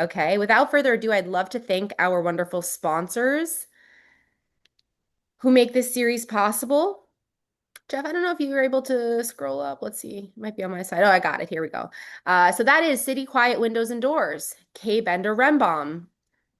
Okay, without further ado, I'd love to thank our wonderful sponsors who make this series possible. Jeff, I don't know if you were able to scroll up. Let's see. It might be on my side. Oh, I got it. Here we go. So that is City Quiet Windows and Doors, K Bender Rembaum,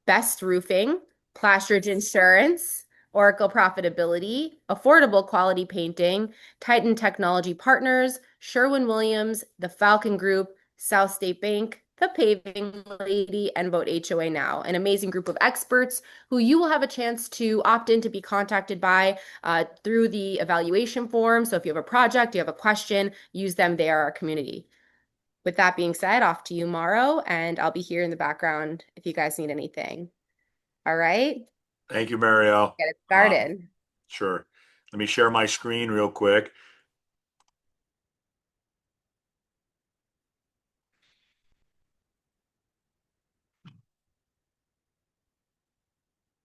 Best Roofing, Plastridge Insurance, Oracle Profitability, Affordable Quality Painting, Titan Technology Partners, Sherwin-Williams, the Falcon Group, South State Bank, the Paving Lady, and Vote HOA Now, an amazing group of experts who you will have a chance to opt in to be contacted by through the evaluation form. So if you have a project, you have a question, use them. They are our community. With that being said, off to you, Mauro, and I'll be here in the background if you guys need anything. All right, Thank you, Mario. get it Um, started. sure. Let me share my screen real quick.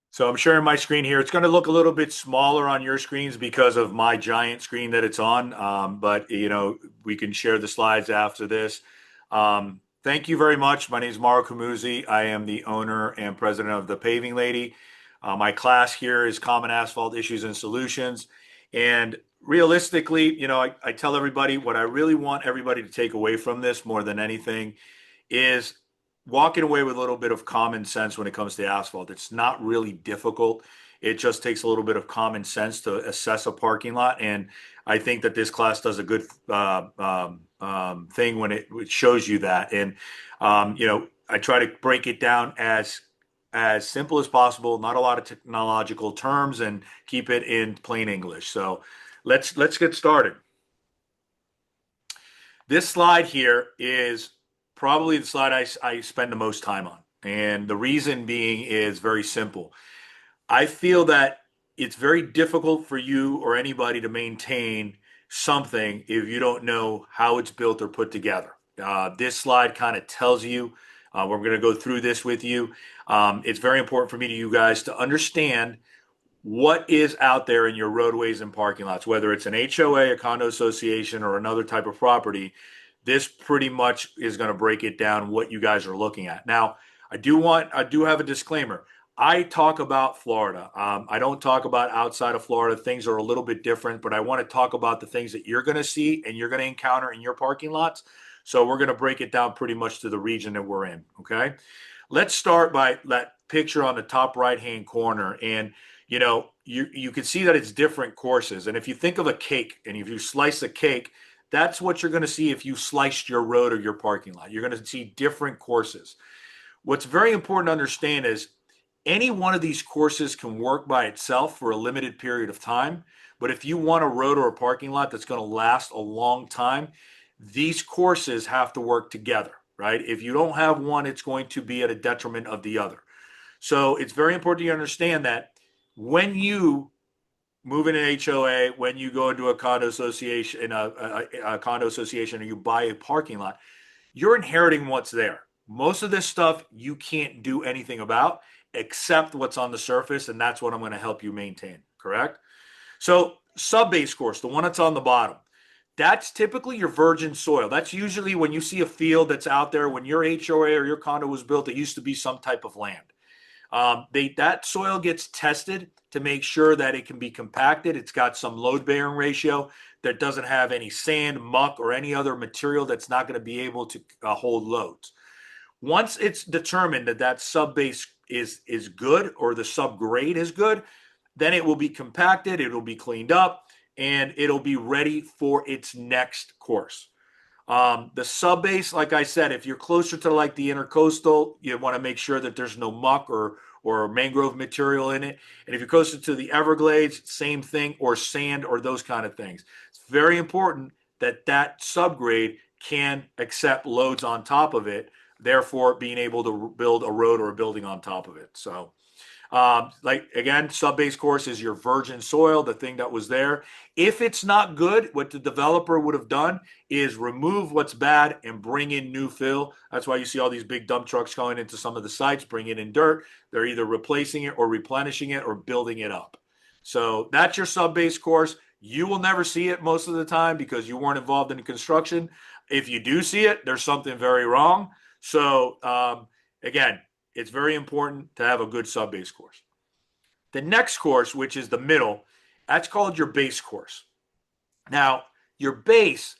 So I'm sharing my screen here. It's going to look a little bit smaller on your screens because of my giant screen that it's on. But we can share the slides after this. Thank you very much. My name is Mauro Comuzzi. I am the owner and president of the Paving Lady. My class here is Common Asphalt Issues and Solutions. And realistically, I tell everybody what I really want everybody to take away from this more than anything is walking away with a little bit of common sense when it comes to asphalt. It's not really difficult. It just takes a little bit of common sense to assess a parking lot. And I think that this class does a good thing when it shows you that. And, I try to break it down as simple as possible, not a lot of technological terms, and keep it in plain English. So let's get started. This slide here is probably the slide I spend the most time on. And the reason being is very simple. I feel that it's very difficult for you or anybody to maintain something if you don't know how it's built or put together. This slide kind of tells you, we're going to go through this with you. It's very important for me to you guys to understand what is out there in your roadways and parking lots, whether it's an HOA, a condo association, or another type of property. This pretty much is going to break it down what you guys are looking at. Now, I do have a disclaimer. I talk about Florida. I don't talk about outside of Florida. Things are a little bit different, but I want to talk about the things that you're going to see and you're going to encounter in your parking lots. So we're going to break it down pretty much to the region that we're in. Okay. Let's start by that picture on the top right hand corner. And you can see that it's different courses. And if you think of a cake and if you slice a cake, that's what you're going to see if you sliced your road or your parking lot. You're going to see different courses. What's very important to understand is any one of these courses can work by itself for a limited period of time. But if you want a road or a parking lot that's going to last a long time, these courses have to work together, right? If you don't have one, it's going to be at a detriment of the other. So it's very important to understand that when you move in an HOA, when you go into a condo association, a condo association, or you buy a parking lot, you're inheriting what's there. Most of this stuff you can't do anything about except what's on the surface, and that's what I'm going to help you maintain. Correct? So sub-base course, the one that's on the bottom, that's typically your virgin soil. That's usually when you see a field that's out there. When your HOA or your condo was built, it used to be some type of land. That soil gets tested to make sure that it can be compacted. It's got some load bearing ratio that doesn't have any sand, muck, or any other material that's not going to be able to hold loads. Once it's determined that that sub base is good or the subgrade is good, then it will be compacted, it will be cleaned up, and it'll be ready for its next course. The sub base, like I said, if you're closer to like the intercoastal, you want to make sure that there's no muck or mangrove material in it. And if you're closer to the Everglades, same thing, or sand or those kind of things. It's very important that that subgrade can accept loads on top of it, therefore being able to build a road or a building on top of it. So like again, sub-base course is your virgin soil, the thing that was there. If it's not good, what the developer would have done is remove what's bad and bring in new fill. That's why you see all these big dump trucks going into some of the sites, bringing in dirt. They're either replacing it or replenishing it or building it up. So that's your sub-base course. You will never see it most of the time because you weren't involved in the construction. If you do see it, there's something very wrong. So Again, it's very important to have a good sub-base course. The next course, which is the middle, that's called your base course. Now, your base,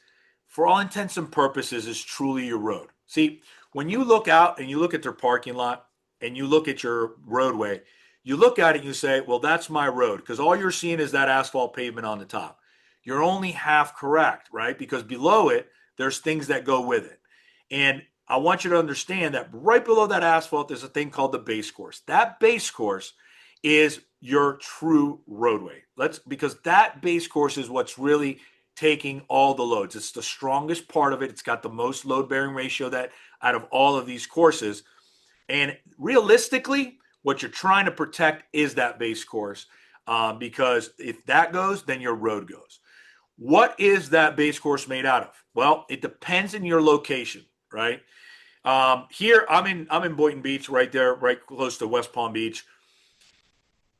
for all intents and purposes, is truly your road. See, when you look out and you look at their parking lot and you look at your roadway, you look at it and you say, well, that's my road, because all you're seeing is that asphalt pavement on the top. You're only half correct, right? Because below it, there's things that go with it. And I want you to understand that right below that asphalt, there's a thing called the base course. That base course is your true roadway. Because that base course is what's really taking all the loads. It's the strongest part of it. It's got the most load bearing ratio that out of all of these courses. And realistically, what you're trying to protect is that base course, because if that goes, then your road goes. What is that base course made out of? Well, it depends on your location, right? Here, I'm in Boynton Beach, right there, right close to West Palm Beach.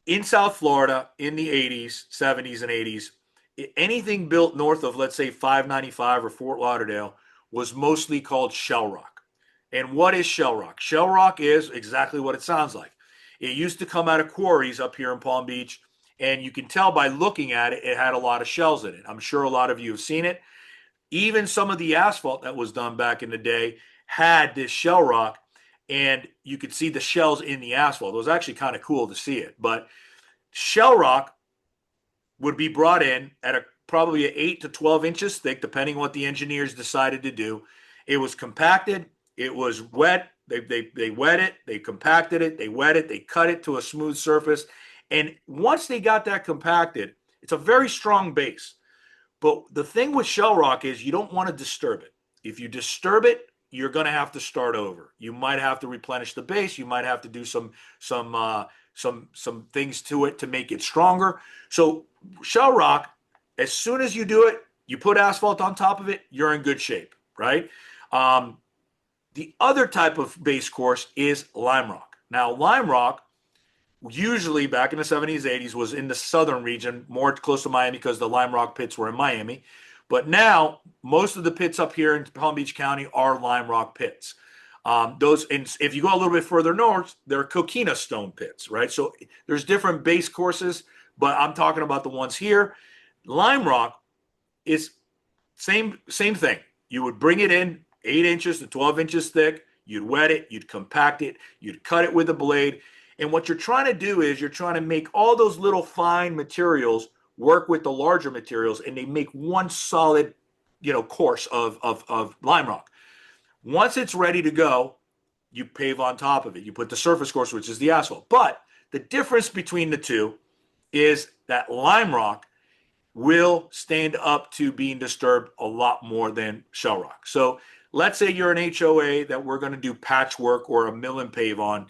In South Florida, in the 80s, 70s, and 80s, anything built north of, let's say, 595 or Fort Lauderdale was mostly called shell rock. And what is shell rock? Shell rock is exactly what it sounds like. It used to come out of quarries up here in Palm Beach, and you can tell by looking at it, it had a lot of shells in it. I'm sure a lot of you have seen it. Even some of the asphalt that was done back in the day had this shell rock, and you could see the shells in the asphalt. It was actually kind of cool to see it. But shell rock would be brought in at probably 8 to 12 inches thick, depending on what the engineers decided to do. It was compacted. It was wet. They wet it. They compacted it. They wet it. They cut it to a smooth surface. And once they got that compacted, it's a very strong base. But the thing with shell rock is you don't want to disturb it. If you disturb it, you're going to have to start over. You might have to replenish the base. You might have to do some things to it to make it stronger. So shell rock, as soon as you do it, you put asphalt on top of it, you're in good shape, right? The other type of base course is lime rock. Now, lime rock usually back in the 70s, 80s was in the southern region, more close to Miami because the lime rock pits were in Miami. But now most of the pits up here in Palm Beach County are lime rock pits. Those, and if you go a little bit further north, they're coquina stone pits, right? So there's different base courses, but I'm talking about the ones here. Lime rock is same thing. You would bring it in 8 inches to 12 inches thick. You'd wet it. You'd compact it. You'd cut it with a blade. And what you're trying to do is you're trying to make all those little fine materials work with the larger materials, and they make one solid, course of lime rock. Once it's ready to go, you pave on top of it. You put the surface course, which is the asphalt. But the difference between the two is that lime rock will stand up to being disturbed a lot more than shell rock. So let's say you're an HOA that we're going to do patchwork or a mill and pave on.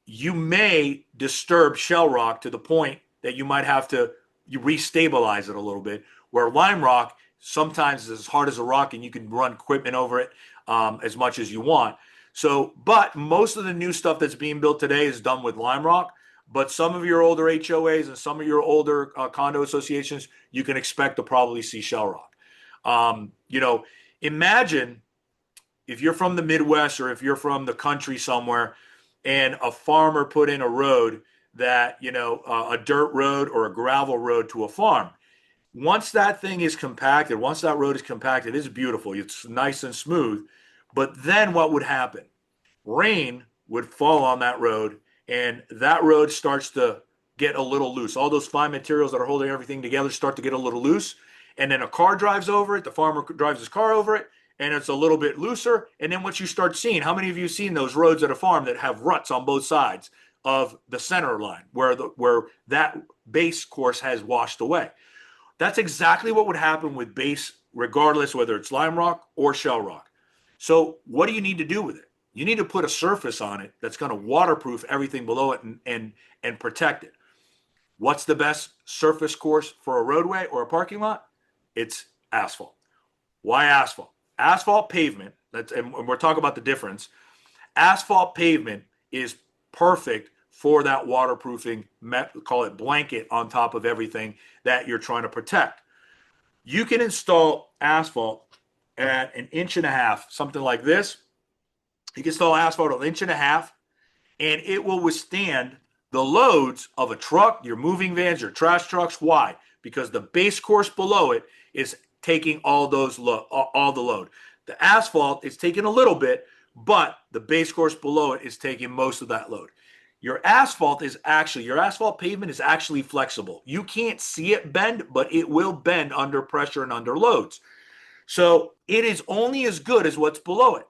You may disturb shell rock to the point that you might have to restabilize it a little bit, where lime rock sometimes is as hard as a rock and you can run equipment over it as much as you want. So, but most of the new stuff that's being built today is done with lime rock. But some of your older HOAs and some of your older condo associations, you can expect to probably see shell rock. Imagine if you're from the Midwest or if you're from the country somewhere and a farmer put in a road that, a dirt road or a gravel road to a farm. Once that thing is compacted, once that road is compacted, it's beautiful. It's nice and smooth. But then what would happen? Rain would fall on that road, and that road starts to get a little loose. All those fine materials that are holding everything together start to get a little loose. And then a car drives over it. The farmer drives his car over it, and it's a little bit looser. And then what you start seeing, how many of you have seen those roads at a farm that have ruts on both sides of the center line where that base course has washed away? That's exactly what would happen with base, regardless whether it's lime rock or shell rock. So what do you need to do with it? You need to put a surface on it that's going to waterproof everything below it and protect it. What's the best surface course for a roadway or a parking lot? It's asphalt. Why asphalt? Asphalt pavement, and we're talking about the difference. Asphalt pavement is perfect for that waterproofing, call it blanket on top of everything that you're trying to protect. You can install asphalt at 1.5 inches, something like this, You can install asphalt an inch and a half, and it will withstand the loads of a truck, your moving vans, your trash trucks. Why? Because the base course below it is taking all the load. The asphalt is taking a little bit, but the base course below it is taking most of that load. Your asphalt pavement is actually flexible. You can't see it bend, but it will bend under pressure and under loads. So it is only as good as what's below it.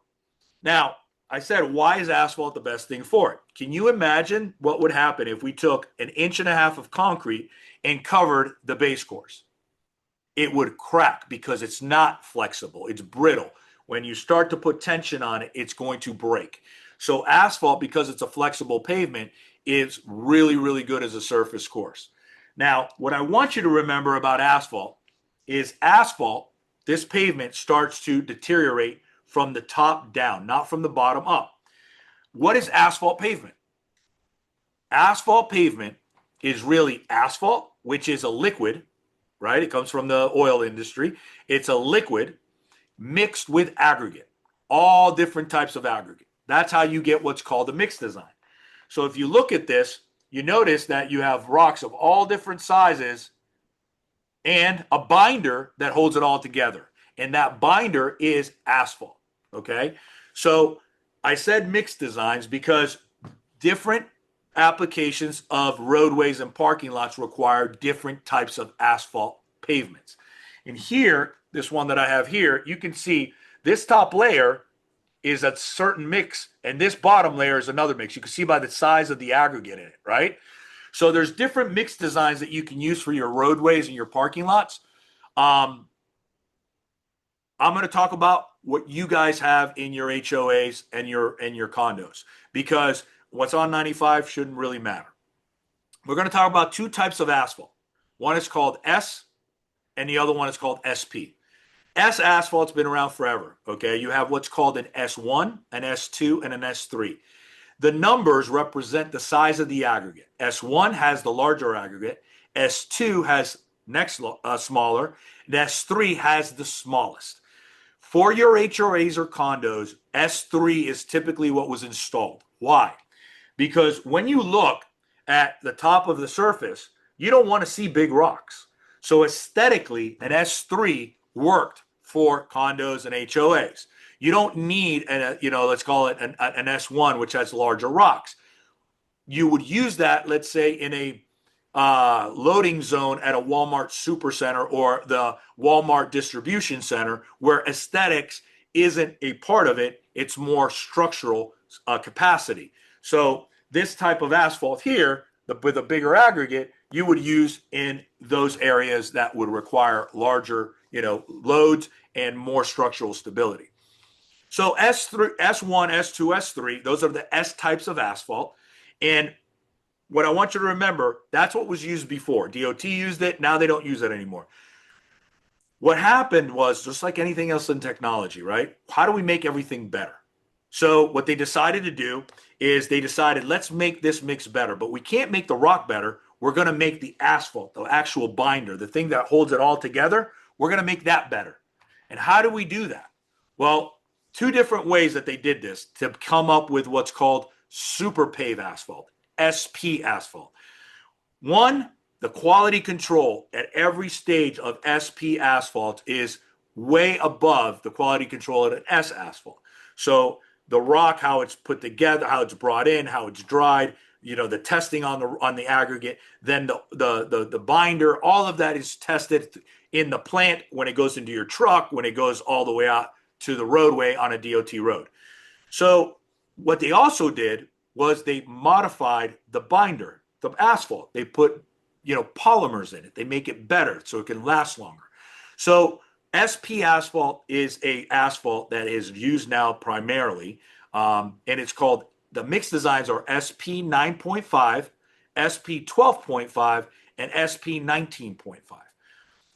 Now, I said, why is asphalt the best thing for it? Can you imagine what would happen if we took an inch and a half of concrete and covered the base course? It would crack because it's not flexible, it's brittle. When you start to put tension on it, it's going to break. So, asphalt, because it's a flexible pavement, is really, really good as a surface course. Now, what I want you to remember about asphalt, this pavement starts to deteriorate from the top down, not from the bottom up. What is asphalt pavement? Asphalt pavement is really asphalt, which is a liquid, right? It comes from the oil industry. It's a liquid mixed with aggregate, all different types of aggregate. That's how you get what's called a mixed design. So if you look at this, you notice that you have rocks of all different sizes and a binder that holds it all together. And that binder is asphalt. Okay. So I said mixed designs because different applications of roadways and parking lots require different types of asphalt pavements. And here, this one that I have here, you can see this top layer is a certain mix, and this bottom layer is another mix. You can see by the size of the aggregate in it, right? So there's different mix designs that you can use for your roadways and your parking lots. Um, I'm going to talk about what you guys have in your HOAs and your condos, because what's on 95 shouldn't really matter. We're going to talk about two types of asphalt. One is called S, and the other one is called SP. S asphalt's been around forever. Okay, you have what's called an S1, an S2, and an S3. The numbers represent the size of the aggregate. S1 has the larger aggregate. S2 has next smaller. And S3 has the smallest. For your HOAs or condos, S3 is typically what was installed. Why? Because when you look at the top of the surface, you don't want to see big rocks. So aesthetically, an S3 worked for condos and HOAs. You don't need let's call it an S1, which has larger rocks. You would use that, let's say, in a loading zone at a Walmart supercenter or the Walmart distribution center, where aesthetics isn't a part of it. It's more structural capacity. So this type of asphalt here, with a bigger aggregate, you would use in those areas that would require larger, loads and more structural stability. So S3, S1, S2, S3, those are the S types of asphalt. And what I want you to remember, that's what was used before. DOT used it. Now they don't use it anymore. What happened was, just like anything else in technology, right? How do we make everything better? So what they decided to do is they decided, let's make this mix better, but we can't make the rock better. We're going to make the asphalt, the actual binder, the thing that holds it all together. We're going to make that better. And how do we do that? Well, two different ways that they did this to come up with what's called super pave asphalt, SP asphalt. One, the quality control at every stage of SP asphalt is way above the quality control at an S asphalt. So the rock, how it's put together, how it's brought in, how it's dried, the testing on the aggregate, then the binder, all of that is tested in the plant when it goes into your truck, when it goes all the way out to the roadway on a DOT road. So what they also did was they modified the binder, the asphalt. They put, polymers in it. They make it better so it can last longer. So SP asphalt is a asphalt that is used now primarily, and it's called, the mixed designs are SP 9.5, SP 12.5, and SP 19.5.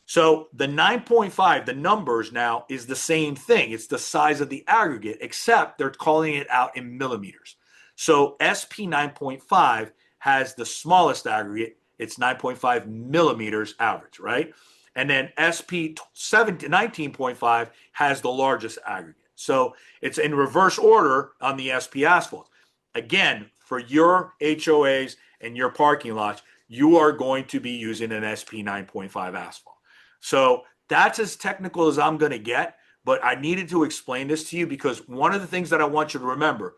So the 9.5, the numbers now is the same thing. It's the size of the aggregate, except they're calling it out in millimeters. So SP 9.5 has the smallest aggregate. It's 9.5 millimeters average, right? And then SP 19.5 has the largest aggregate. So it's in reverse order on the SP asphalt. Again, for your HOAs and your parking lots, you are going to be using an SP 9.5 asphalt. So that's as technical as I'm going to get, but I needed to explain this to you because one of the things that I want you to remember,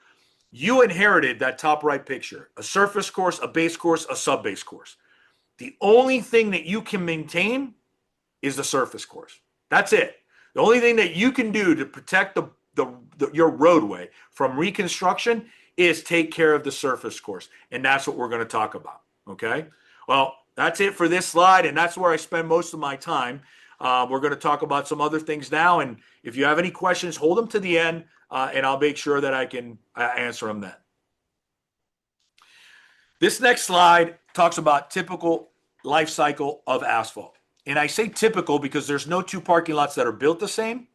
you inherited that top right picture, a surface course, a base course, a sub-base course. The only thing that you can maintain is the surface course. That's it. The only thing that you can do to protect your roadway from reconstruction is take care of the surface course. And that's what we're going to talk about. Okay? Well, that's it for this slide, and that's where I spend most of my time. We're going to talk about some other things now, and if you have any questions, hold them to the end, and I'll make sure that I can answer them then. This next slide talks about typical life cycle of asphalt. And I say typical because there's no two parking lots that are built the same.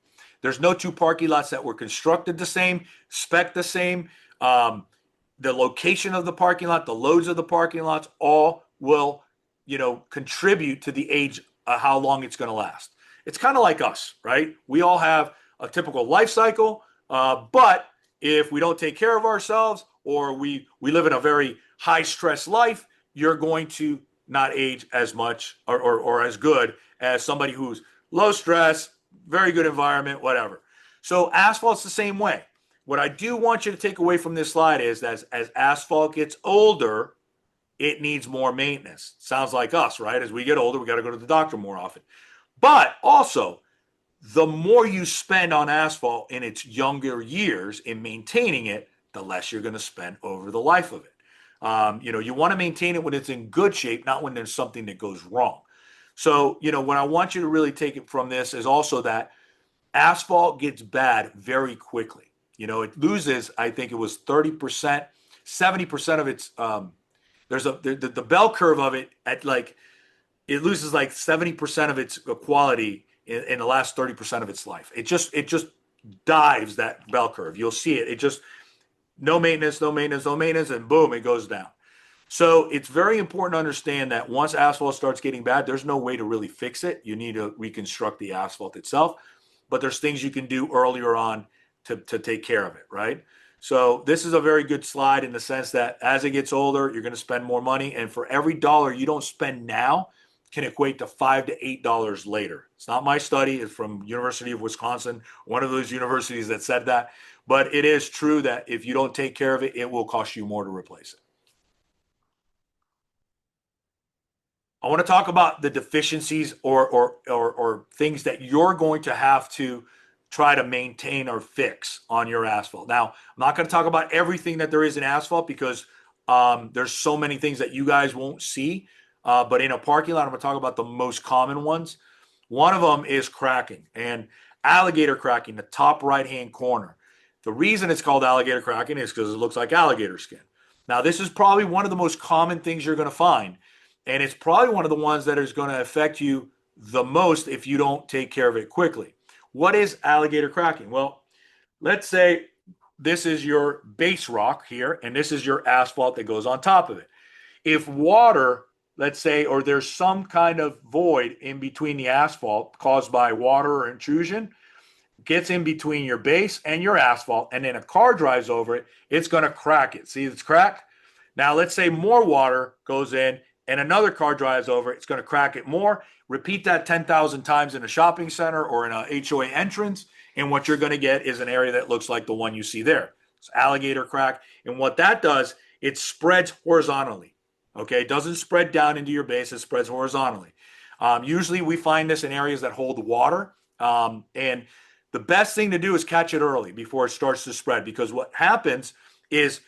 There's no two parking lots that were constructed the same, spec the same. The location of the parking lot, the loads of the parking lots, all will, contribute to the age, how long it's going to last. It's kind of like us, right? We all have a typical life cycle, but if we don't take care of ourselves or we live in a very high stress life, you're going to not age as much or as good as somebody who's low stress, very good environment, whatever. So asphalt's the same way. What I do want you to take away from this slide is that as asphalt gets older, it needs more maintenance. Sounds like us, right? As we get older, we got to go to the doctor more often. But also, the more you spend on asphalt in its younger years in maintaining it, the less you're going to spend over the life of it. You want to maintain it when it's in good shape, not when there's something that goes wrong. So, what I want you to really take it from this is also that asphalt gets bad very quickly. It loses, I think it was 30%, 70% of its, the bell curve of it it loses like 70% of its quality in the last 30% of its life. It just dives that bell curve. You'll see it. It just, no maintenance, no maintenance, no maintenance, and boom, it goes down. So it's very important to understand that once asphalt starts getting bad, there's no way to really fix it. You need to reconstruct the asphalt itself, but there's things you can do earlier on to take care of it, right? So this is a very good slide in the sense that as it gets older, you're going to spend more money, and for every dollar you don't spend now can equate to $5 to $8 later. It's not my study. It's from University of Wisconsin, one of those universities that said that. But it is true that if you don't take care of it, it will cost you more to replace it. I want to talk about the deficiencies or things that you're going to have to try to maintain or fix on your asphalt. Now, I'm not going to talk about everything that there is in asphalt because there's so many things that you guys won't see. But in a parking lot, I'm going to talk about the most common ones. One of them is cracking, and alligator cracking, the top right-hand corner. The reason it's called alligator cracking is because it looks like alligator skin. Now, this is probably one of the most common things you're going to find, and it's probably one of the ones that is going to affect you the most if you don't take care of it quickly. What is alligator cracking? Well, let's say this is your base rock here, and this is your asphalt that goes on top of it. If water, let's say, or there's some kind of void in between the asphalt caused by water or intrusion, gets in between your base and your asphalt, and then a car drives over it, it's going to crack it. See, it's cracked? Now, let's say more water goes in and another car drives over it, it's going to crack it more. Repeat that 10,000 times in a shopping center or in a HOA entrance, and what you're going to get is an area that looks like the one you see there. It's alligator crack. And what that does, it spreads horizontally. Okay, it doesn't spread down into your base, it spreads horizontally. Usually we find this in areas that hold water, and the best thing to do is catch it early before it starts to spread, because what happens is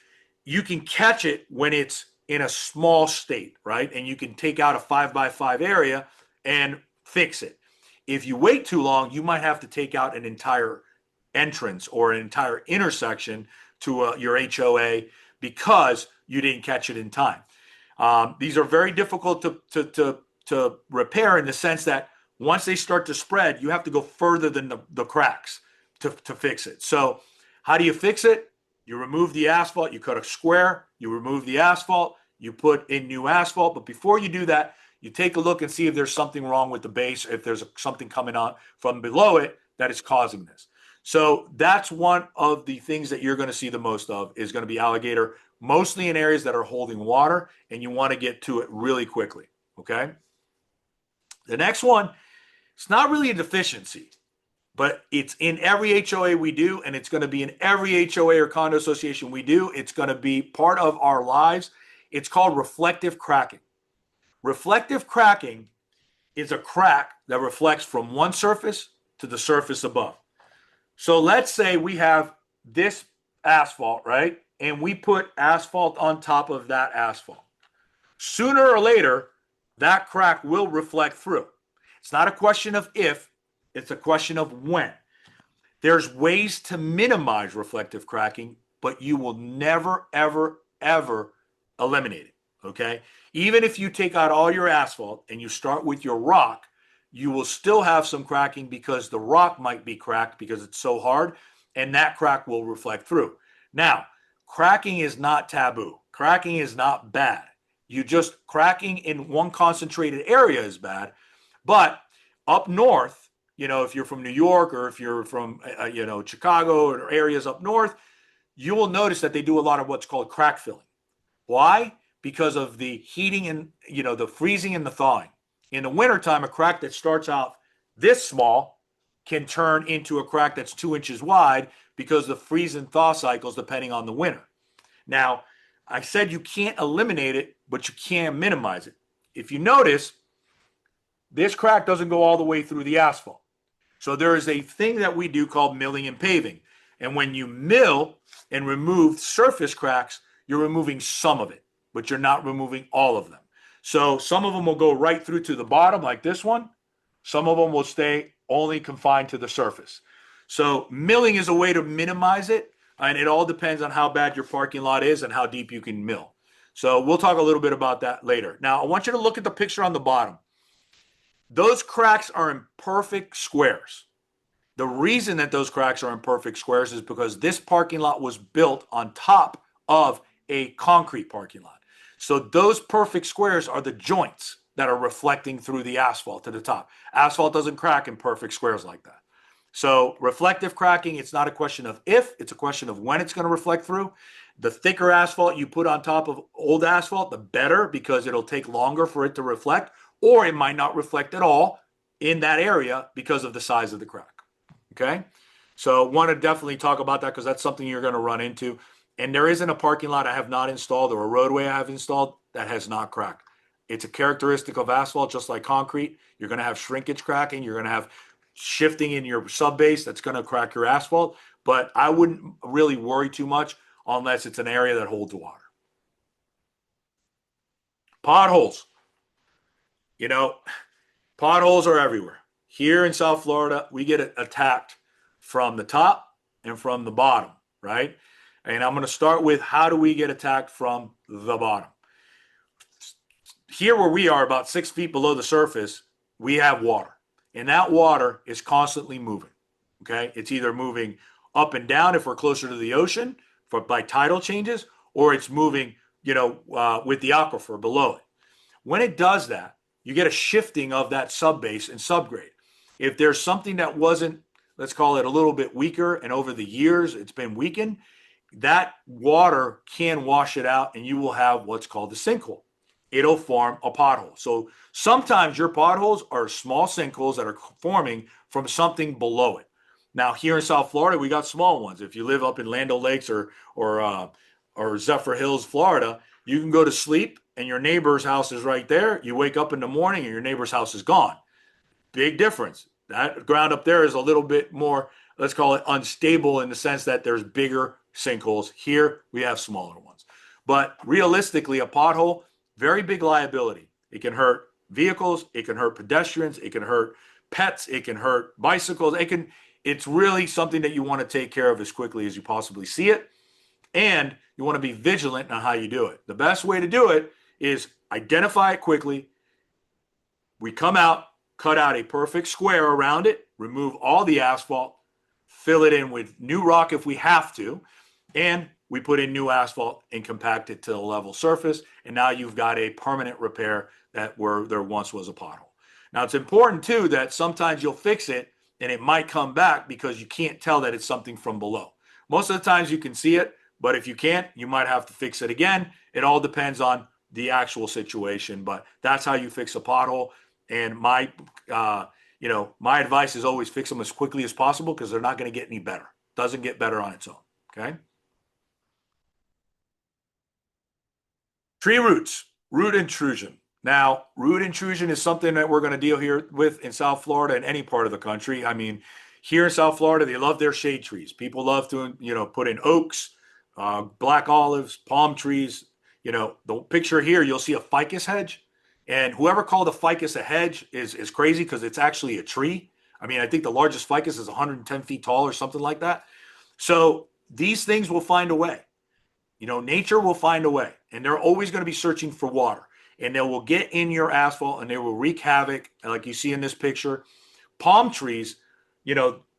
you can catch it when it's in a small state, right? And you can take out a 5x5 area and fix it. If you wait too long, you might have to take out an entire entrance or an entire intersection to your HOA because you didn't catch it in time. These are very difficult to repair in the sense that once they start to spread, you have to go further than the cracks to fix it. So how do you fix it? You remove the asphalt, you cut a square, you remove the asphalt, you put in new asphalt. But before you do that, you take a look and see if there's something wrong with the base, if there's something coming out from below it that is causing this. So that's one of the things that you're going to see the most of is going to be alligator, mostly in areas that are holding water, and you want to get to it really quickly. Okay. The next one, it's not really a deficiency, but it's in every HOA we do, and it's going to be in every HOA or condo association we do. It's going to be part of our lives. It's called reflective cracking. Reflective cracking is a crack that reflects from one surface to the surface above. So let's say we have this asphalt, right? And we put asphalt on top of that asphalt. Sooner or later, that crack will reflect through. It's not a question of if, it's a question of when. There's ways to minimize reflective cracking, but you will never, ever, ever eliminate it. Okay. Even if you take out all your asphalt and you start with your rock, you will still have some cracking because the rock might be cracked because it's so hard, and that crack will reflect through. Now, cracking is not taboo. Cracking is not bad. You just cracking in one concentrated area is bad, but up north, if you're from New York or if you're from, Chicago or areas up north, you will notice that they do a lot of what's called crack filling. Why? Because of the heating and, the freezing and the thawing. In the wintertime, a crack that starts out this small can turn into a crack that's 2 inches wide because of the freeze and thaw cycles depending on the winter. Now, I said you can't eliminate it, but you can minimize it. If you notice, this crack doesn't go all the way through the asphalt. So there is a thing that we do called milling and paving. And when you mill and remove surface cracks, you're removing some of it, but you're not removing all of them. So some of them will go right through to the bottom like this one. Some of them will stay only confined to the surface. So milling is a way to minimize it, and it all depends on how bad your parking lot is and how deep you can mill. So we'll talk a little bit about that later. Now, I want you to look at the picture on the bottom. Those cracks are in perfect squares. The reason that those cracks are in perfect squares is because this parking lot was built on top of a concrete parking lot. So those perfect squares are the joints that are reflecting through the asphalt to the top. Asphalt doesn't crack in perfect squares like that. So reflective cracking, it's not a question of if, it's a question of when it's going to reflect through. The thicker asphalt you put on top of old asphalt, the better, because it'll take longer for it to reflect, or it might not reflect at all in that area because of the size of the crack. Okay? So want to definitely talk about that because that's something you're going to run into. And there isn't a parking lot I have not installed or a roadway I have installed that has not cracked. It's a characteristic of asphalt, just like concrete. You're going to have shrinkage cracking. You're going to have shifting in your sub base that's going to crack your asphalt. But I wouldn't really worry too much unless it's an area that holds water. Potholes. You know, potholes are everywhere. Here in South Florida, we get attacked from the top and from the bottom, right? And I'm going to start with how do we get attacked from the bottom? Here where we are, about 6 feet below the surface, we have water. And that water is constantly moving, okay? It's either moving up and down if we're closer to the ocean by tidal changes, or it's moving, with the aquifer below it. When it does that, you get a shifting of that subbase and subgrade. If there's something that wasn't, let's call it a little bit weaker, and over the years it's been weakened, that water can wash it out and you will have what's called a sinkhole. It'll form a pothole. So sometimes your potholes are small sinkholes that are forming from something below it. Now here in South Florida, we got small ones. If you live up in Land O'Lakes or Zephyr Hills, Florida, you can go to sleep and your neighbor's house is right there. You wake up in the morning and your neighbor's house is gone. Big difference. That ground up there is a little bit more, let's call it unstable in the sense that there's bigger sinkholes. Here we have smaller ones. But realistically, a pothole, very big liability. It can hurt vehicles, it can hurt pedestrians, it can hurt pets, it can hurt bicycles. It's really something that you want to take care of as quickly as you possibly see it. And you want to be vigilant on how you do it. The best way to do it is identify it quickly. We come out, cut out a perfect square around it, remove all the asphalt, fill it in with new rock if we have to, and we put in new asphalt and compact it to a level surface, and now you've got a permanent repair that where there once was a pothole. Now, it's important, too, that sometimes you'll fix it and it might come back because you can't tell that it's something from below. Most of the times you can see it, but if you can't, you might have to fix it again. It all depends on the actual situation, but that's how you fix a pothole. And my advice is always fix them as quickly as possible because they're not going to get any better. Doesn't get better on its own. Okay. Tree roots, root intrusion. Now, root intrusion is something that we're going to deal here with in South Florida and any part of the country. I mean, here in South Florida, they love their shade trees. People love to, put in oaks, black olives, palm trees. The picture here, you'll see a ficus hedge. And whoever called a ficus a hedge is crazy because it's actually a tree. I mean, I think the largest ficus is 110 feet tall or something like that. So these things will find a way. Nature will find a way, and they're always going to be searching for water. And they will get in your asphalt and they will wreak havoc, like you see in this picture. Palm trees,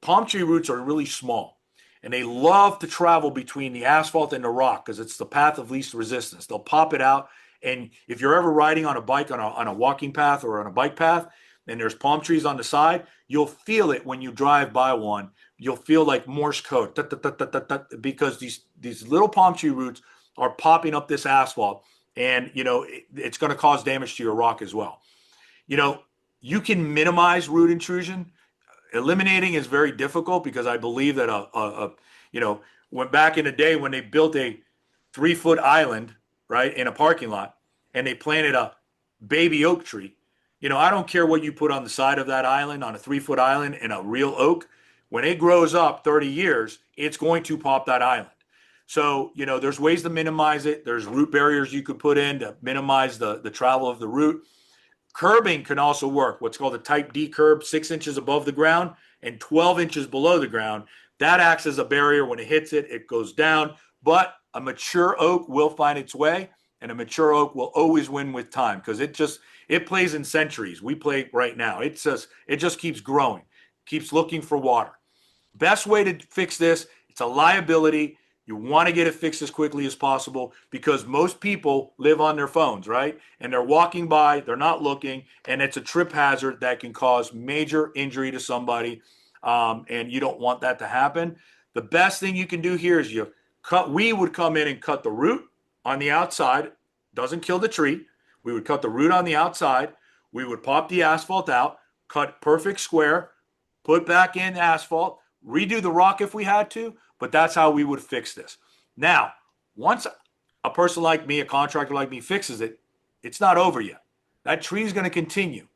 palm tree roots are really small, and they love to travel between the asphalt and the rock because it's the path of least resistance. They'll pop it out, and if you're ever riding on a bike on a walking path or on a bike path, and there's palm trees on the side, you'll feel it when you drive by one. You'll feel like Morse code because these little palm tree roots are popping up this asphalt, and it's going to cause damage to your rock as well. You can minimize root intrusion. Eliminating is very difficult because I believe that when back in the day when they built a 3-foot island, right, in a parking lot, and they planted a baby oak tree, I don't care what you put on the side of that island, on a 3-foot island in a real oak. When it grows up 30 years, it's going to pop that island. So, there's ways to minimize it. There's root barriers you could put in to minimize the travel of the root. Curbing can also work. What's called a type D curb, 6 inches above the ground and 12 inches below the ground. That acts as a barrier. When it hits it, it goes down. But a mature oak will find its way, and a mature oak will always win with time because it plays in centuries. We play right now. It just keeps growing, keeps looking for water. Best way to fix this, it's a liability. You want to get it fixed as quickly as possible because most people live on their phones, right? And they're walking by, they're not looking, and it's a trip hazard that can cause major injury to somebody, and you don't want that to happen. The best thing you can do here is we would come in and cut the root on the outside. Doesn't kill the tree. We would cut the root on the outside. We would pop the asphalt out, cut perfect square, put back in asphalt, redo the rock if we had to, but that's how we would fix this. Now, once a person like me, a contractor like me fixes it, it's not over yet. That tree is going to continue.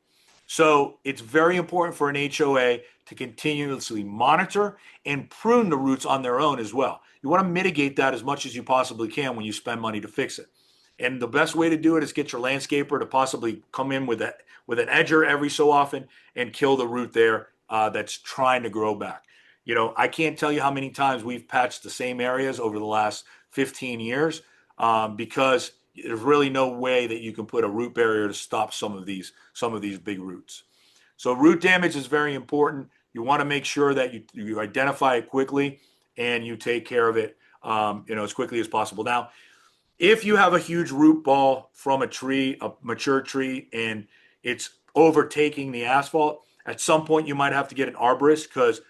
So it's very important for an HOA to continuously monitor and prune the roots on their own as well. You want to mitigate that as much as you possibly can when you spend money to fix it. And the best way to do it is get your landscaper to possibly come in with an edger every so often and kill the root there that's trying to grow back. I can't tell you how many times we've patched the same areas over the last 15 years because there's really no way that you can put a root barrier to stop some of these big roots. So root damage is very important. You want to make sure that you identify it quickly and you take care of it as quickly as possible. Now, if you have a huge root ball from a tree, a mature tree, and it's overtaking the asphalt, at some point you might have to get an arborist because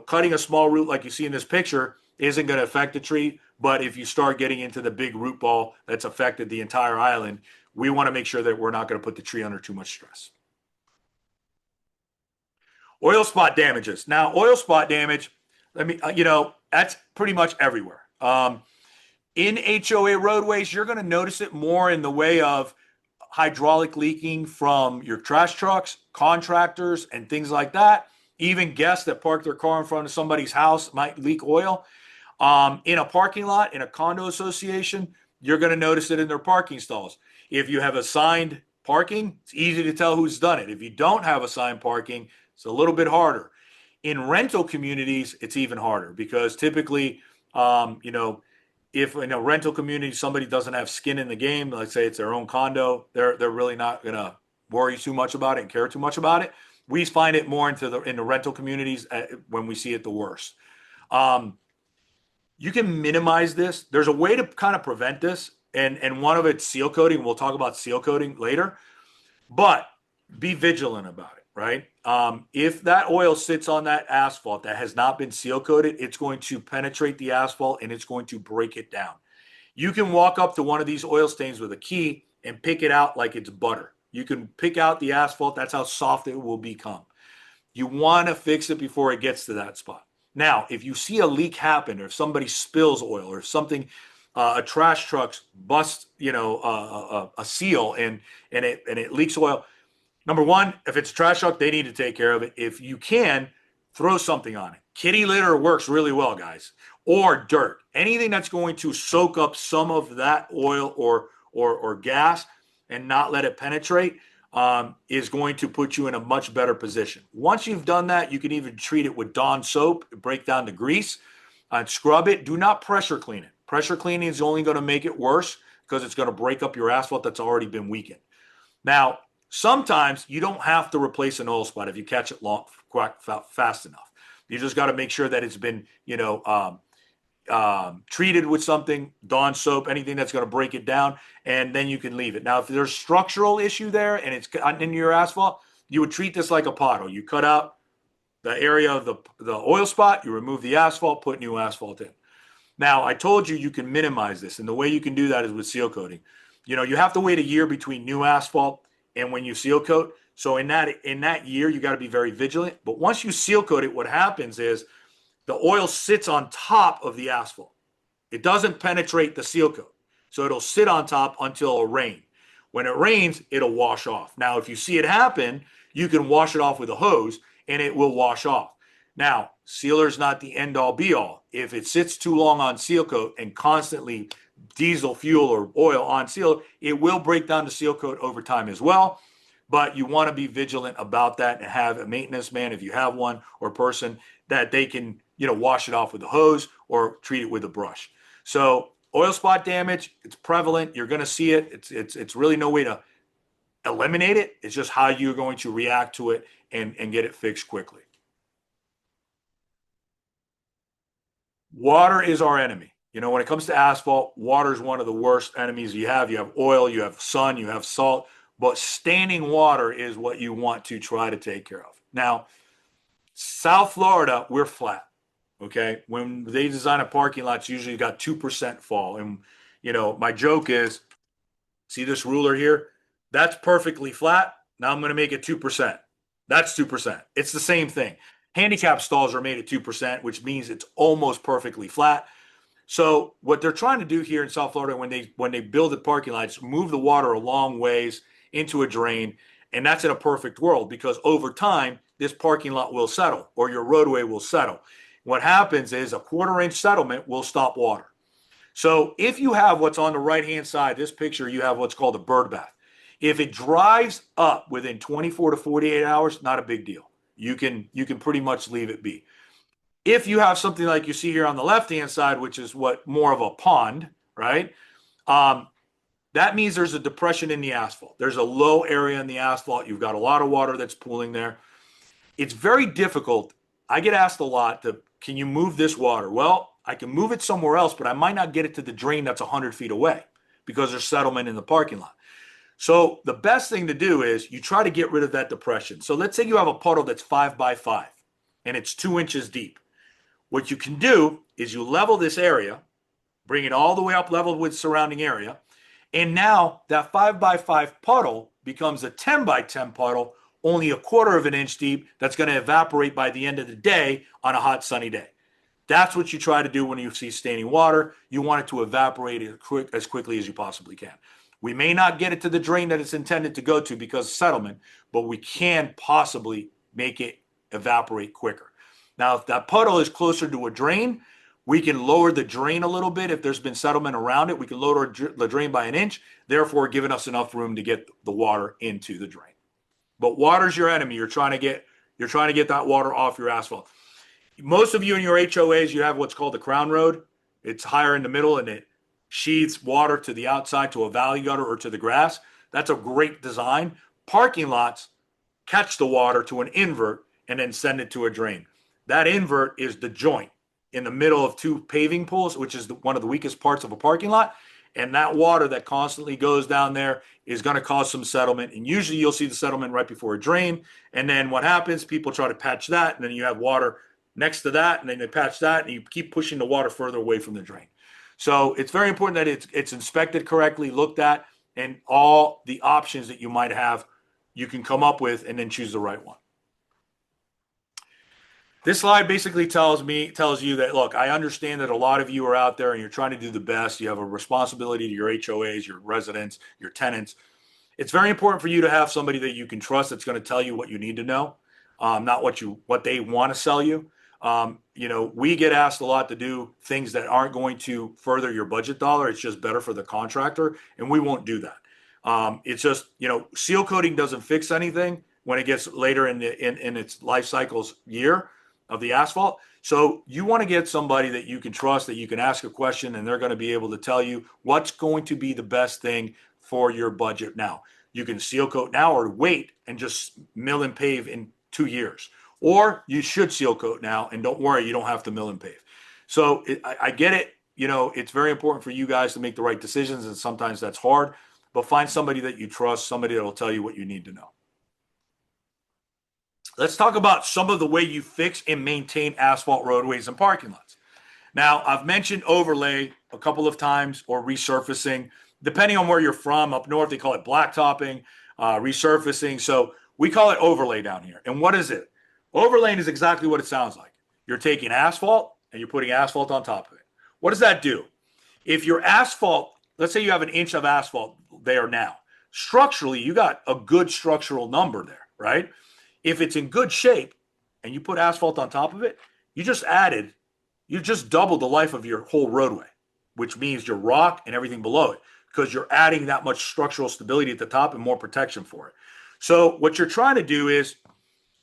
cutting a small root like you see in this picture isn't going to affect the tree. But if you start getting into the big root ball that's affected the entire island, we want to make sure that we're not going to put the tree under too much stress. Oil spot damages. Now, oil spot damage, that's pretty much everywhere. In HOA roadways, you're going to notice it more in the way of hydraulic leaking from your trash trucks, contractors, and things like that. Even guests that park their car in front of somebody's house might leak oil. In a parking lot, in a condo association, you're going to notice it in their parking stalls. If you have assigned parking, it's easy to tell who's done it. If you don't have assigned parking, it's a little bit harder. In rental communities, it's even harder because typically, if in a rental community somebody doesn't have skin in the game, let's say it's their own condo, they're really not going to worry too much about it and care too much about it. We find it more in the rental communities when we see it the worst. You can minimize this. There's a way to kind of prevent this, and one of it's seal coating. We'll talk about seal coating later, but be vigilant about it. right? If that oil sits on that asphalt that has not been seal coated, it's going to penetrate the asphalt and it's going to break it down. You can walk up to one of these oil stains with a key and pick it out like it's butter. You can pick out the asphalt. That's how soft it will become. You want to fix it before it gets to that spot. Now, if you see a leak happen, or if somebody spills oil, or if something, a trash truck busts, a seal and it leaks oil. Number one, if it's a trash truck, they need to take care of it. If you can, throw something on it. Kitty litter works really well, guys. Or dirt. Anything that's going to soak up some of that oil or gas and not let it penetrate is going to put you in a much better position. Once you've done that, you can even treat it with Dawn soap, break down the grease, and scrub it. Do not pressure clean it. Pressure cleaning is only going to make it worse because it's going to break up your asphalt that's already been weakened. Now, sometimes you don't have to replace an oil spot if you catch it fast enough. You just got to make sure that it's been, treated with something, Dawn soap, anything that's going to break it down, and then you can leave it. Now, if there's structural issue there and it's gotten into your asphalt, you would treat this like a pothole. You cut out the area of the oil spot, you remove the asphalt, put new asphalt in. Now, I told you can minimize this, and the way you can do that is with seal coating. You have to wait a year between new asphalt and when you seal coat. So in that year, you got to be very vigilant. But once you seal coat it, what happens is the oil sits on top of the asphalt. It doesn't penetrate the seal coat. So it'll sit on top until it'll rain. When it rains, it'll wash off. Now, if you see it happen, you can wash it off with a hose and it will wash off. Now, sealer's not the end all be all. If it sits too long on seal coat and constantly diesel fuel or oil on seal, it will break down the seal coat over time as well. But you want to be vigilant about that and have a maintenance man, if you have one, or person that they can, wash it off with a hose or treat it with a brush. So oil spot damage, it's prevalent. You're going to see it. It's really no way to eliminate it. It's just how you're going to react to it and get it fixed quickly. Water is our enemy. When it comes to asphalt, water is one of the worst enemies you have. You have oil, you have sun, you have salt, but standing water is what you want to try to take care of. Now, South Florida, we're flat. Okay. When they design a parking lot, it's usually got 2% fall. And, my joke is, see this ruler here? That's perfectly flat. Now I'm going to make it 2%. That's 2%. It's the same thing. Handicap stalls are made at 2%, which means it's almost perfectly flat. So what they're trying to do here in South Florida when they build the parking lots, move the water a long ways into a drain. And that's in a perfect world because over time, this parking lot will settle or your roadway will settle. What happens is a 1/4-inch settlement will stop water. So if you have what's on the right-hand side, this picture, you have what's called a bird bath. If it dries up within 24 to 48 hours, not a big deal. You can pretty much leave it be. If you have something like you see here on the left-hand side, which is what more of a pond, right? That means there's a depression in the asphalt. There's a low area in the asphalt. You've got a lot of water that's pooling there. It's very difficult. I get asked a lot, can you move this water? Well, I can move it somewhere else, but I might not get it to the drain that's 100 feet away because there's settlement in the parking lot. So the best thing to do is you try to get rid of that depression. So let's say you have a puddle that's 5 by 5 and it's 2 inches deep. What you can do is you level this area, bring it all the way up level with surrounding area, and now that 5 by 5 puddle becomes a 10 by 10 puddle, only a 1/4 inch deep, that's going to evaporate by the end of the day on a hot sunny day. That's what you try to do when you see standing water. You want it to evaporate as quickly as you possibly can. We may not get it to the drain that it's intended to go to because of settlement, but we can possibly make it evaporate quicker. Now, if that puddle is closer to a drain, we can lower the drain a little bit. If there's been settlement around it, we can lower the drain by 1 inch, therefore giving us enough room to get the water into the drain. But water's your enemy. You're trying to get that water off your asphalt. Most of you in your HOAs, you have what's called the crown road. It's higher in the middle and it sheathes water to the outside to a valley gutter or to the grass. That's a great design. Parking lots catch the water to an invert and then send it to a drain. That invert is the joint in the middle of 2 paving pools, which is one of the weakest parts of a parking lot. And that water that constantly goes down there is going to cause some settlement. And usually you'll see the settlement right before a drain. And then what happens, people try to patch that, and then you have water next to that, and then they patch that, and you keep pushing the water further away from the drain. So it's very important that it's inspected correctly, looked at, and all the options that you might have, you can come up with and then choose the right one. This slide basically tells you that, look, I understand that a lot of you are out there and you're trying to do the best. You have a responsibility to your HOAs, your residents, your tenants. It's very important for you to have somebody that you can trust that's going to tell you what you need to know, not what they want to sell you. We get asked a lot to do things that aren't going to further your budget dollar. It's just better for the contractor, and we won't do that. It's just, seal coating doesn't fix anything when it gets later in its life cycle's year of the asphalt. So you want to get somebody that you can trust, that you can ask a question, and they're going to be able to tell you what's going to be the best thing for your budget now. You can seal coat now or wait and just mill and pave in 2 years. Or you should seal coat now, and don't worry, you don't have to mill and pave. So I get it. It's very important for you guys to make the right decisions, and sometimes that's hard. But find somebody that you trust, somebody that will tell you what you need to know. Let's talk about some of the way you fix and maintain asphalt roadways and parking lots. Now, I've mentioned overlay a couple of times, or resurfacing. Depending on where you're from, up north, they call it blacktopping, resurfacing. So we call it overlay down here. And what is it? Overlaying is exactly what it sounds like. You're taking asphalt and you're putting asphalt on top of it. What does that do? If your asphalt, let's say you have an inch of asphalt there now, structurally, you got a good structural number there, right? If it's in good shape and you put asphalt on top of it, you just doubled the life of your whole roadway, which means your rock and everything below it, because you're adding that much structural stability at the top and more protection for it. So what you're trying to do is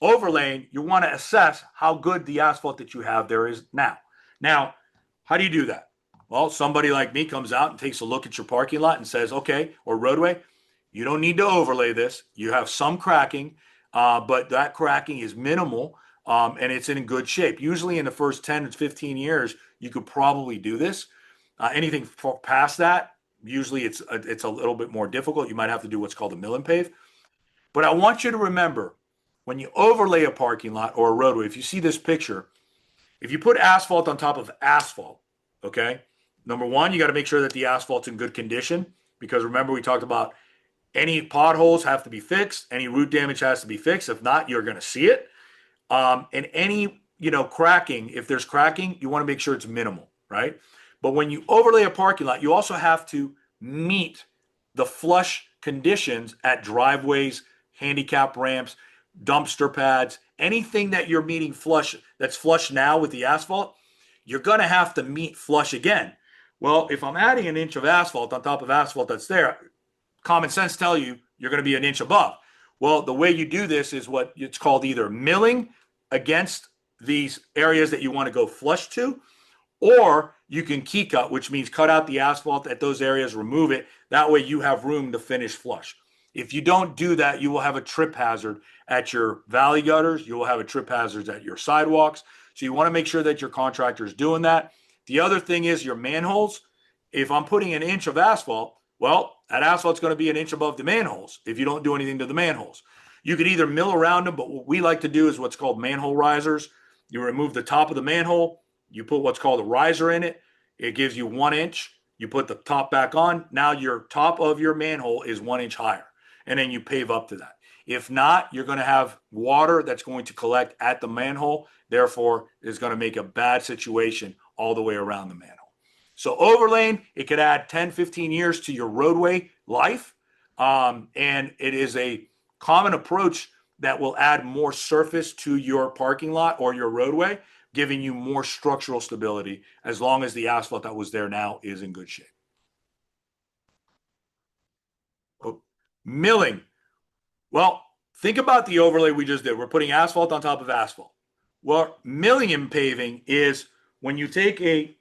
overlaying, you want to assess how good the asphalt that you have there is now. Now, how do you do that? Well, somebody like me comes out and takes a look at your parking lot and says, okay, or roadway, you don't need to overlay this. You have some cracking, but that cracking is minimal, and it's in good shape. Usually in the first 10 to 15 years, you could probably do this. Anything past that, usually it's a little bit more difficult. You might have to do what's called a mill and pave. But I want you to remember, when you overlay a parking lot or a roadway, if you see this picture, if you put asphalt on top of asphalt, okay, number one, you got to make sure that the asphalt's in good condition, because remember we talked about any potholes have to be fixed, any root damage has to be fixed. If not, you're going to see it. And any, cracking, if there's cracking, you want to make sure it's minimal, right? But when you overlay a parking lot, you also have to meet the flush conditions at driveways, handicap ramps, dumpster pads, anything that you're meeting flush, that's flush now with the asphalt, you're going to have to meet flush again. Well, if I'm adding an inch of asphalt on top of asphalt that's there, common sense tell you you're going to be an inch above. Well, the way you do this is what it's called either milling against these areas that you want to go flush to, or you can key cut, which means cut out the asphalt at those areas, remove it. That way you have room to finish flush. If you don't do that, you will have a trip hazard at your valley gutters. You will have a trip hazard at your sidewalks. So you want to make sure that your contractor is doing that. The other thing is your manholes. If I'm putting an inch of asphalt, well, that asphalt's going to be an inch above the manholes if you don't do anything to the manholes. You could either mill around them, but what we like to do is what's called manhole risers. You remove the top of the manhole, you put what's called a riser in it. It gives you 1 inch. You put the top back on. Now your top of your manhole is 1 inch higher, and then you pave up to that. If not, you're going to have water that's going to collect at the manhole. Therefore, it's going to make a bad situation all the way around the manhole. So overlaying, it could add 10, 15 years to your roadway life. And it is a common approach that will add more surface to your parking lot or your roadway, giving you more structural stability as long as the asphalt that was there now is in good shape. Oh, milling. Well, think about the overlay we just did. We're putting asphalt on top of asphalt. Well, milling and paving is when you take a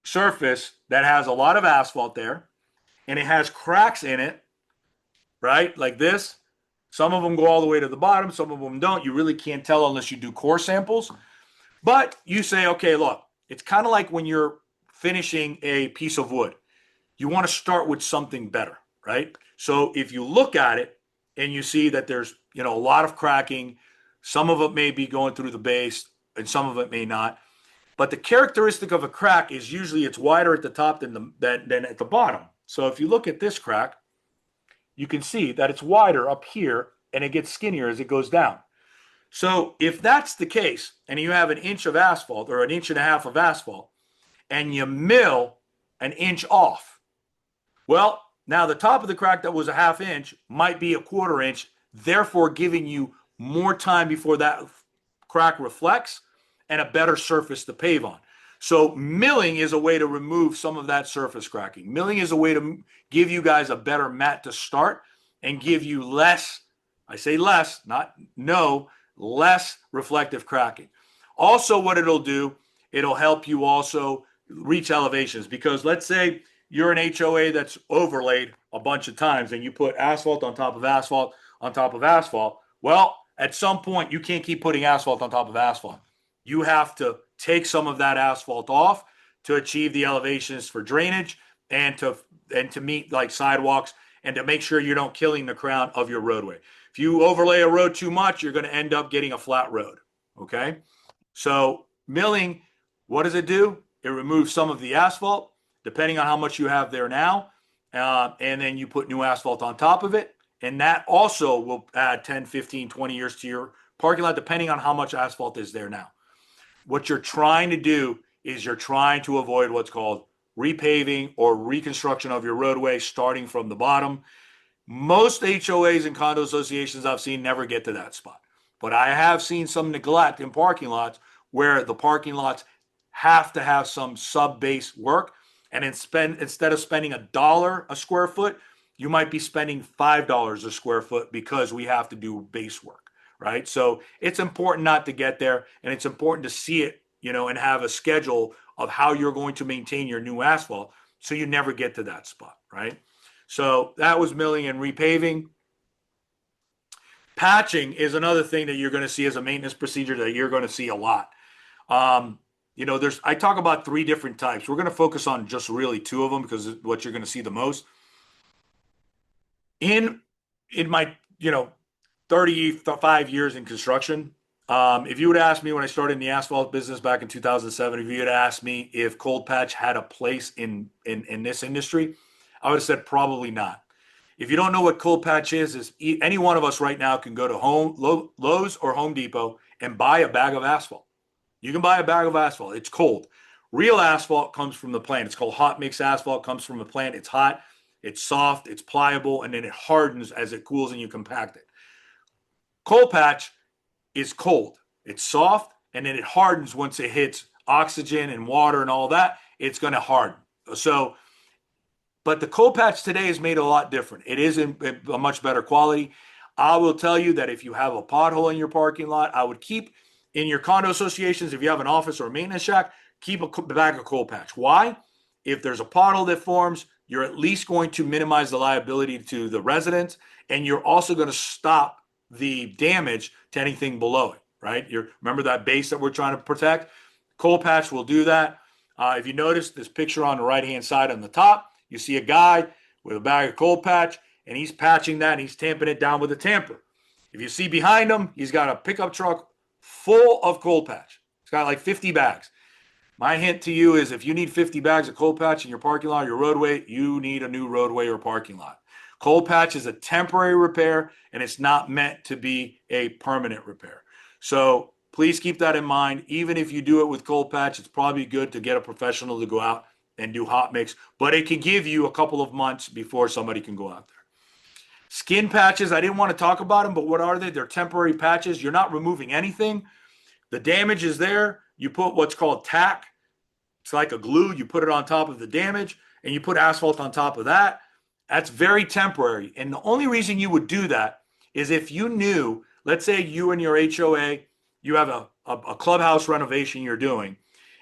surface that has a lot of asphalt there and it has cracks in it, right? Like this. Some of them go all the way to the bottom, some of them don't. You really can't tell unless you do core samples. But you say, okay, look, it's kind of like when you're finishing a piece of wood. you want to start with something better, right? So if you look at it and you see that there's, a lot of cracking, some of it may be going through the base and some of it may not. But the characteristic of a crack is usually it's wider at the top than at the bottom. So if you look at this crack, you can see that it's wider up here and it gets skinnier as it goes down. So if that's the case, and you have an inch of asphalt or an inch and a half of asphalt, and you mill an inch off, well, now the top of the crack that was a half inch might be a quarter inch, therefore giving you more time before that crack reflects and a better surface to pave on. So milling is a way to remove some of that surface cracking. Milling is a way to give you guys a better mat to start and give you less, I say less, not no, less reflective cracking. Also, what it'll do, it'll help you also reach elevations, because let's say you're an HOA that's overlaid a bunch of times and you put asphalt on top of asphalt on top of asphalt. Well, at some point, you can't keep putting asphalt on top of asphalt. You have to take some of that asphalt off to achieve the elevations for drainage and to meet like sidewalks and to make sure you don't killing the crown of your roadway. If you overlay a road too much, you're going to end up getting a flat road. Okay. So milling, what does it do? It removes some of the asphalt, depending on how much you have there now. And then you put new asphalt on top of it. And that also will add 10, 15, 20 years to your parking lot, depending on how much asphalt is there now. What you're trying to do is you're trying to avoid what's called repaving or reconstruction of your roadway starting from the bottom. Most HOAs and condo associations I've seen never get to that spot. But I have seen some neglect in parking lots where the parking lots have to have some sub-base work. And instead of spending $1 a square foot, you might be spending $5 a square foot because we have to do base work, right? So it's important not to get there, and it's important to see it, and have a schedule of how you're going to maintain your new asphalt so you never get to that spot, right? So that was milling and repaving. Patching is another thing that you're going to see as a maintenance procedure that you're going to see a lot. I talk about 3 different types. We're going to focus on just really 2 of them because it's what you're going to see the most. In my 35 years in construction, if you would ask me when I started in the asphalt business back in 2007, if you had asked me if cold patch had a place in this industry, I would have said probably not. If you don't know what cold patch is any one of us right now can go to Lowe's or Home Depot and buy a bag of asphalt. You can buy a bag of asphalt. It's cold. Real asphalt comes from the plant. It's called hot mix asphalt. Comes from the plant. It's hot. It's soft. It's pliable, and then it hardens as it cools and you compact it. Cold patch is cold. It's soft, and then it hardens once it hits oxygen and water and all that. It's going to harden. So, but the cold patch today is made a lot different. It is in a much better quality. I will tell you that if you have a pothole in your parking lot, I would keep in your condo associations, if you have an office or a maintenance shack, keep a bag of cold patch. Why? If there's a pothole that forms, you're at least going to minimize the liability to the residents, and you're also going to stop the damage to anything below it, right? Remember that base that we're trying to protect? Cold patch will do that. If you notice this picture on the right-hand side on the top, you see a guy with a bag of cold patch, and he's patching that, and he's tamping it down with a tamper. If you see behind him, he's got a pickup truck full of cold patch. It's got like 50 bags. My hint to you is if you need 50 bags of cold patch in your parking lot or your roadway, you need a new roadway or parking lot. Cold patch is a temporary repair, and it's not meant to be a permanent repair. So please keep that in mind. Even if you do it with cold patch, it's probably good to get a professional to go out and do hot mix, but it can give you a couple of months before somebody can go out there. Skin patches, I didn't want to talk about them, but what are they? They're temporary patches. You're not removing anything. The damage is there. You put what's called tack. It's like a glue. You put it on top of the damage, and you put asphalt on top of that. That's very temporary. And the only reason you would do that is if you knew, let's say you and your HOA, you have a clubhouse renovation you're doing,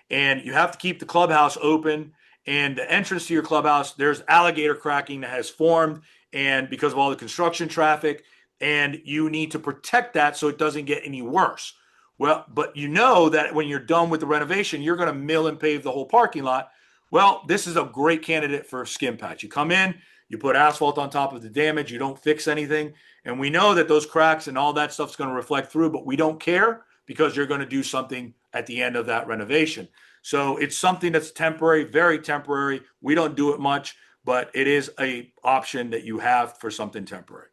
and you have to keep the clubhouse open, and the entrance to your clubhouse, there's alligator cracking that has formed, and because of all the construction traffic, and you need to protect that so it doesn't get any worse. Well, but you know that when you're done with the renovation, you're going to mill and pave the whole parking lot. Well, this is a great candidate for a skim patch. You come in, you put asphalt on top of the damage, you don't fix anything. And we know that those cracks and all that stuff's going to reflect through, but we don't care because you're going to do something at the end of that renovation. So it's something that's temporary, very temporary. We don't do it much, but it is a option that you have for something temporary.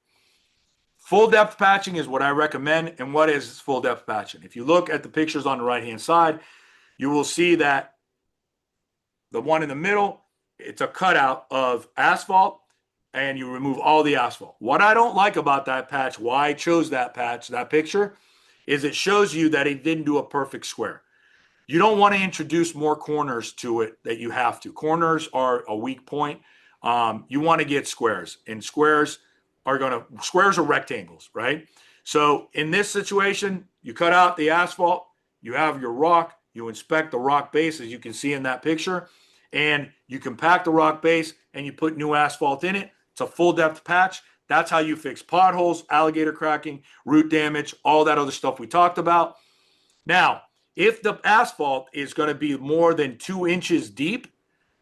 Full depth patching is what I recommend. And what is full depth patching? If you look at the pictures on the right hand side, you will see that the one in the middle, it's a cutout of asphalt, and you remove all the asphalt. What I don't like about that patch, why I chose that patch, that picture, is it shows you that it didn't do a perfect square. You don't want to introduce more corners to it that you have to. Corners are a weak point. You want to get squares, and squares are rectangles, right? So in this situation, you cut out the asphalt, you have your rock, you inspect the rock base as you can see in that picture, and you compact the rock base and you put new asphalt in it. It's a full depth patch. That's how you fix potholes, alligator cracking, root damage, all that other stuff we talked about. Now, if the asphalt is going to be more than 2 inches deep,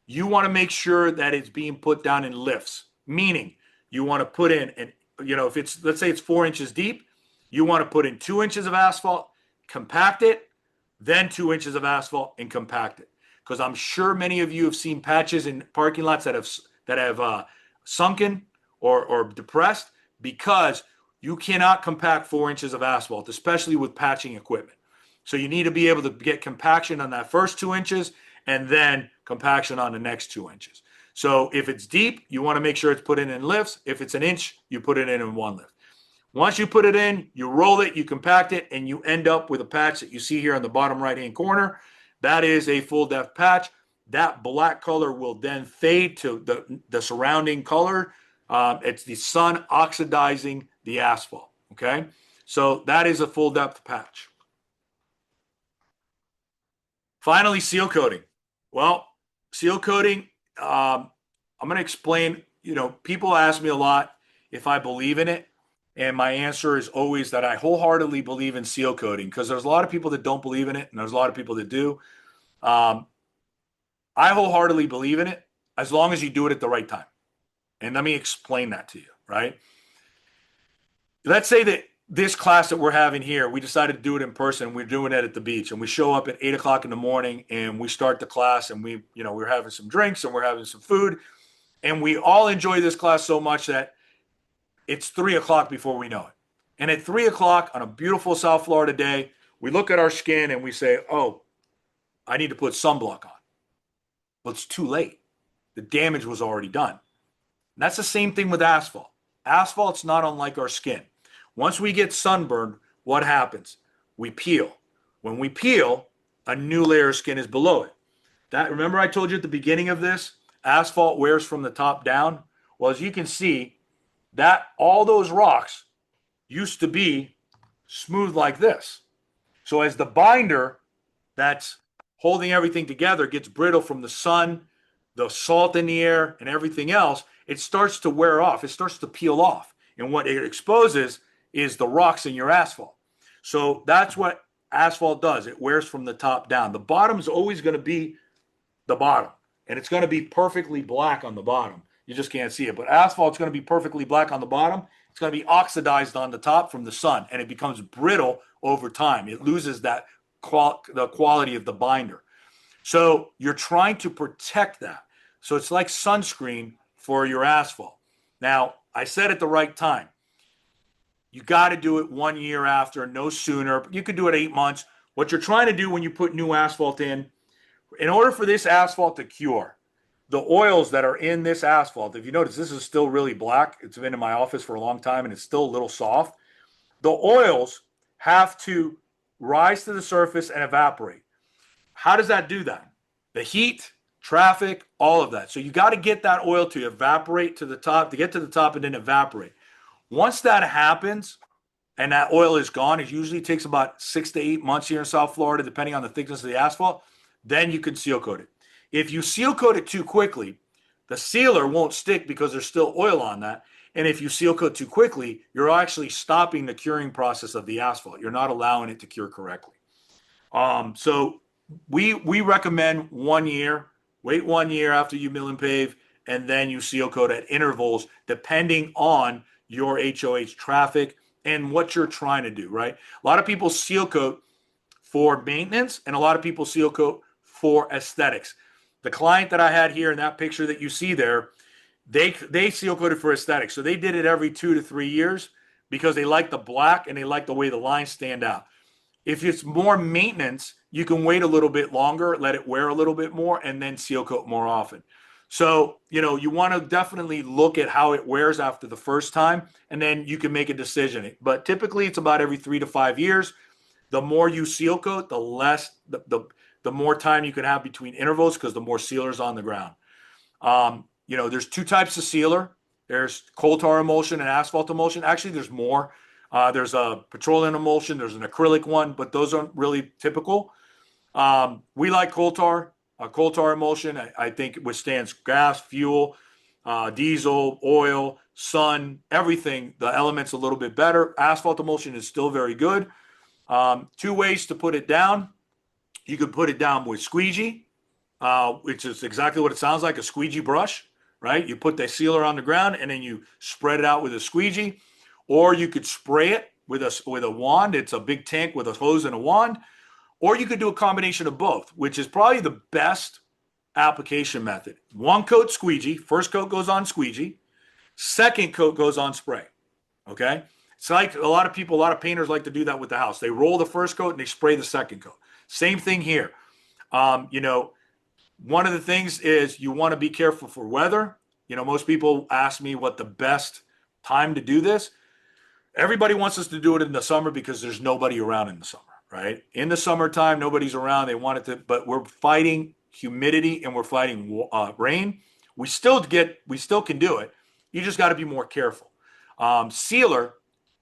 you want to make sure that it's being put down in lifts, meaning you want to put in, and if it's, let's say it's 4 inches deep, you want to put in 2 inches of asphalt, compact it, then 2 inches of asphalt and compact it. Because I'm sure many of you have seen patches in parking lots that have sunken or depressed because you cannot compact 4 inches of asphalt, especially with patching equipment. So you need to be able to get compaction on that first 2 inches and then compaction on the next 2 inches. So if it's deep, you want to make sure it's put in lifts. If it's an inch, you put it in one lift. Once you put it in, you roll it, you compact it, and you end up with a patch that you see here in the bottom right-hand corner. That is a full depth patch. That black color will then fade to the surrounding color. It's the sun oxidizing the asphalt. Okay, so that is a full depth patch. Finally, seal coating. Well, seal coating, I'm going to explain. People ask me a lot if I believe in it. And my answer is always that I wholeheartedly believe in seal coating because there's a lot of people that don't believe in it and there's a lot of people that do. Um, I wholeheartedly believe in it as long as you do it at the right time. And let me explain that to you, right? Let's say that this class that we're having here, we decided to do it in person. We're doing it at the beach, and we show up at 8 o'clock in the morning, and we start the class, and we're having some drinks and we're having some food, and we all enjoy this class so much that it's 3 o'clock before we know it. And at 3 o'clock on a beautiful South Florida day, we look at our skin and we say, "Oh, I need to put sunblock on." Well, it's too late. The damage was already done. And that's the same thing with asphalt. Asphalt's not unlike our skin. Once we get sunburned, what happens? We peel. When we peel, a new layer of skin is below it. Remember I told you at the beginning of this, asphalt wears from the top down? Well, as you can see, that all those rocks used to be smooth like this. So as the binder that's holding everything together gets brittle from the sun, the salt in the air, and everything else, it starts to wear off. It starts to peel off. And what it exposes is the rocks in your asphalt. So that's what asphalt does. It wears from the top down. The bottom is always going to be the bottom, and it's going to be perfectly black on the bottom. You just can't see it. But asphalt's going to be perfectly black on the bottom. It's going to be oxidized on the top from the sun, and it becomes brittle over time. It loses the quality of the binder. So you're trying to protect that. So it's like sunscreen for your asphalt. Now, I said at the right time. You got to do it 1 year after, no sooner. You could do it 8 months. What you're trying to do when you put new asphalt in order for this asphalt to cure, the oils that are in this asphalt, if you notice, this is still really black. It's been in my office for a long time and it's still a little soft. The oils have to rise to the surface and evaporate. How does that do that? The heat, traffic, all of that. So you got to get that oil to evaporate to the top, to get to the top and then evaporate. Once that happens and that oil is gone, it usually takes about 6 to 8 months here in South Florida, depending on the thickness of the asphalt, then you can seal coat it. If you seal coat it too quickly, the sealer won't stick because there's still oil on that. And if you seal coat too quickly, you're actually stopping the curing process of the asphalt. You're not allowing it to cure correctly. So we recommend 1 year. wait 1 year after you mill and pave, and then you seal coat at intervals depending on your HOH traffic and what you're trying to do, right? A lot of people seal coat for maintenance, and a lot of people seal coat for aesthetics. The client that I had here in that picture that you see there, they seal coated for aesthetics. So they did it every 2 to 3 years because they like the black and they like the way the lines stand out. If it's more maintenance, you can wait a little bit longer, let it wear a little bit more, and then seal coat more often. So, you want to definitely look at how it wears after the first time, and then you can make a decision. But typically, it's about every 3 to 5 years. The more you seal coat, the less the more time you can have between intervals because the more sealer's on the ground. There's two types of sealer. There's coal tar emulsion and asphalt emulsion. Actually, there's more. There's a petroleum emulsion. There's an acrylic one, but those aren't really typical. We like coal tar. Coal tar emulsion, I think it withstands gas, fuel, diesel, oil, sun, everything. The element's a little bit better. Asphalt emulsion is still very good. Two ways to put it down. You could put it down with squeegee, which is exactly what it sounds like, a squeegee brush, right? You put the sealer on the ground and then you spread it out with a squeegee, or you could spray it with a wand. It's a big tank with a hose and a wand, or you could do a combination of both, which is probably the best application method. One coat squeegee, first coat goes on squeegee, second coat goes on spray. Okay? It's like a lot of painters like to do that with the house. They roll the first coat and they spray the second coat. Same thing here. One of the things is you want to be careful for weather. Most people ask me what the best time to do this. Everybody wants us to do it in the summer because there's nobody around in the summer, right? In the summertime, nobody's around. They want it to, but we're fighting humidity and we're fighting rain. We still can do it. You just got to be more careful. Sealer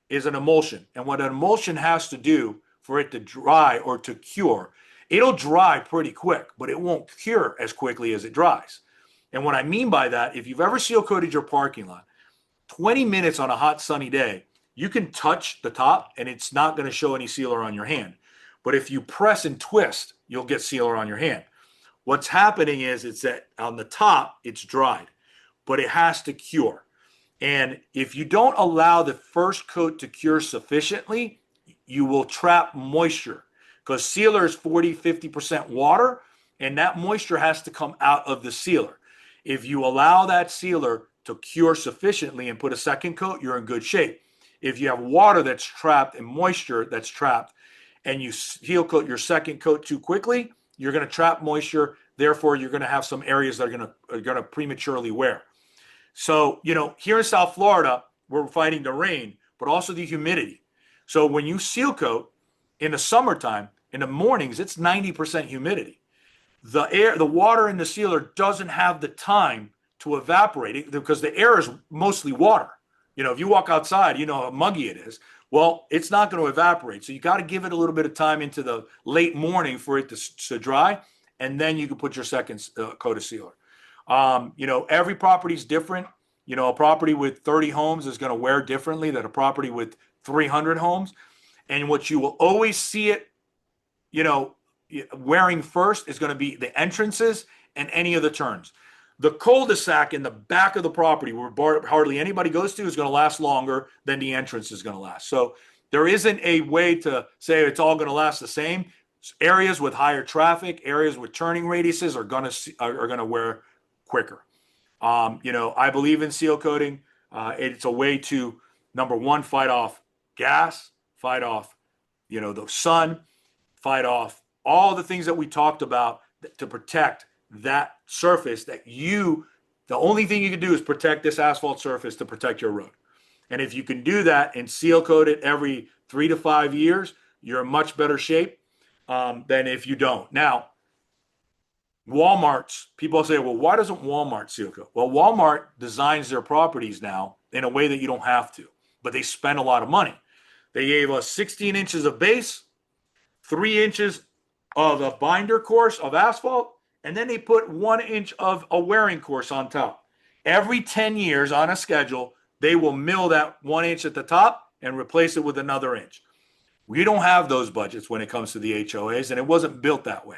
is an emulsion, and what an emulsion has to do for it to dry or to cure, it'll dry pretty quick, but it won't cure as quickly as it dries. And what I mean by that, if you've ever seal coated your parking lot, 20 minutes on a hot sunny day, you can touch the top and it's not going to show any sealer on your hand. But if you press and twist, you'll get sealer on your hand. What's happening is it's that on the top, it's dried, but it has to cure. And if you don't allow the first coat to cure sufficiently, you will trap moisture because sealer is 40-50% water, and that moisture has to come out of the sealer. If you allow that sealer to cure sufficiently and put a second coat, you're in good shape. If you have water that's trapped and moisture that's trapped, and you seal coat your second coat too quickly, you're going to trap moisture. Therefore, you're going to have some areas that are going to prematurely wear. So, here in South Florida, we're fighting the rain, but also the humidity. So when you seal coat in the summertime, in the mornings, it's 90% humidity. The water in the sealer doesn't have the time to evaporate because the air is mostly water. If you walk outside, you know how muggy it is. Well, it's not going to evaporate. So you got to give it a little bit of time into the late morning for it to dry, and then you can put your second coat of sealer. Every property is different. A property with 30 homes is going to wear differently than a property with 300 homes. And what you will always see it, wearing first is going to be the entrances and any of the turns. The cul-de-sac in the back of the property where hardly anybody goes to is going to last longer than the entrance is going to last. So there isn't a way to say it's all going to last the same. Areas with higher traffic, areas with turning radiuses are going to wear quicker. I believe in seal coating. It's a way to, number one, fight off gas, fight off, the sun, fight off all the things that we talked about to protect that surface the only thing you can do is protect this asphalt surface to protect your road. And if you can do that and seal coat it every 3 to 5 years, you're in much better shape than if you don't. Now, Walmart's, people say, well, why doesn't Walmart seal coat? Well, Walmart designs their properties now in a way that you don't have to, but they spend a lot of money. They gave us 16 inches of base, 3 inches of a binder course of asphalt, and then they put 1 inch of a wearing course on top. Every 10 years on a schedule, they will mill that 1 inch at the top and replace it with another inch. We don't have those budgets when it comes to the HOAs, and it wasn't built that way.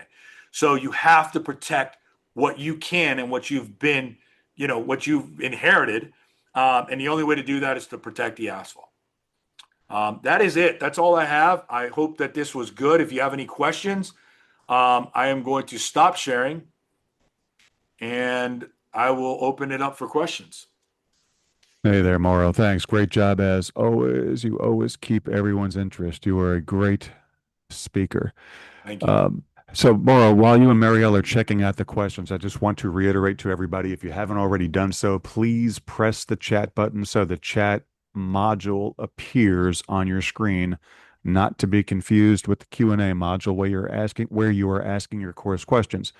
So you have to protect what you can and what you've been, what you've inherited. And the only way to do that is to protect the asphalt. That is it. That's all I have. I hope that this was good. If you have any questions, I am going to stop sharing and I will open it up for questions. Hey there, Mauro. Thanks. Great job as always. You always keep everyone's interest. You are a great speaker. Thank you. Um, so, Mauro, while you and Marielle are checking out the questions, I just want to reiterate to everybody, if you haven't already done so, please press the chat button so the chat module appears on your screen, not to be confused with the Q&A module where you are asking your course questions.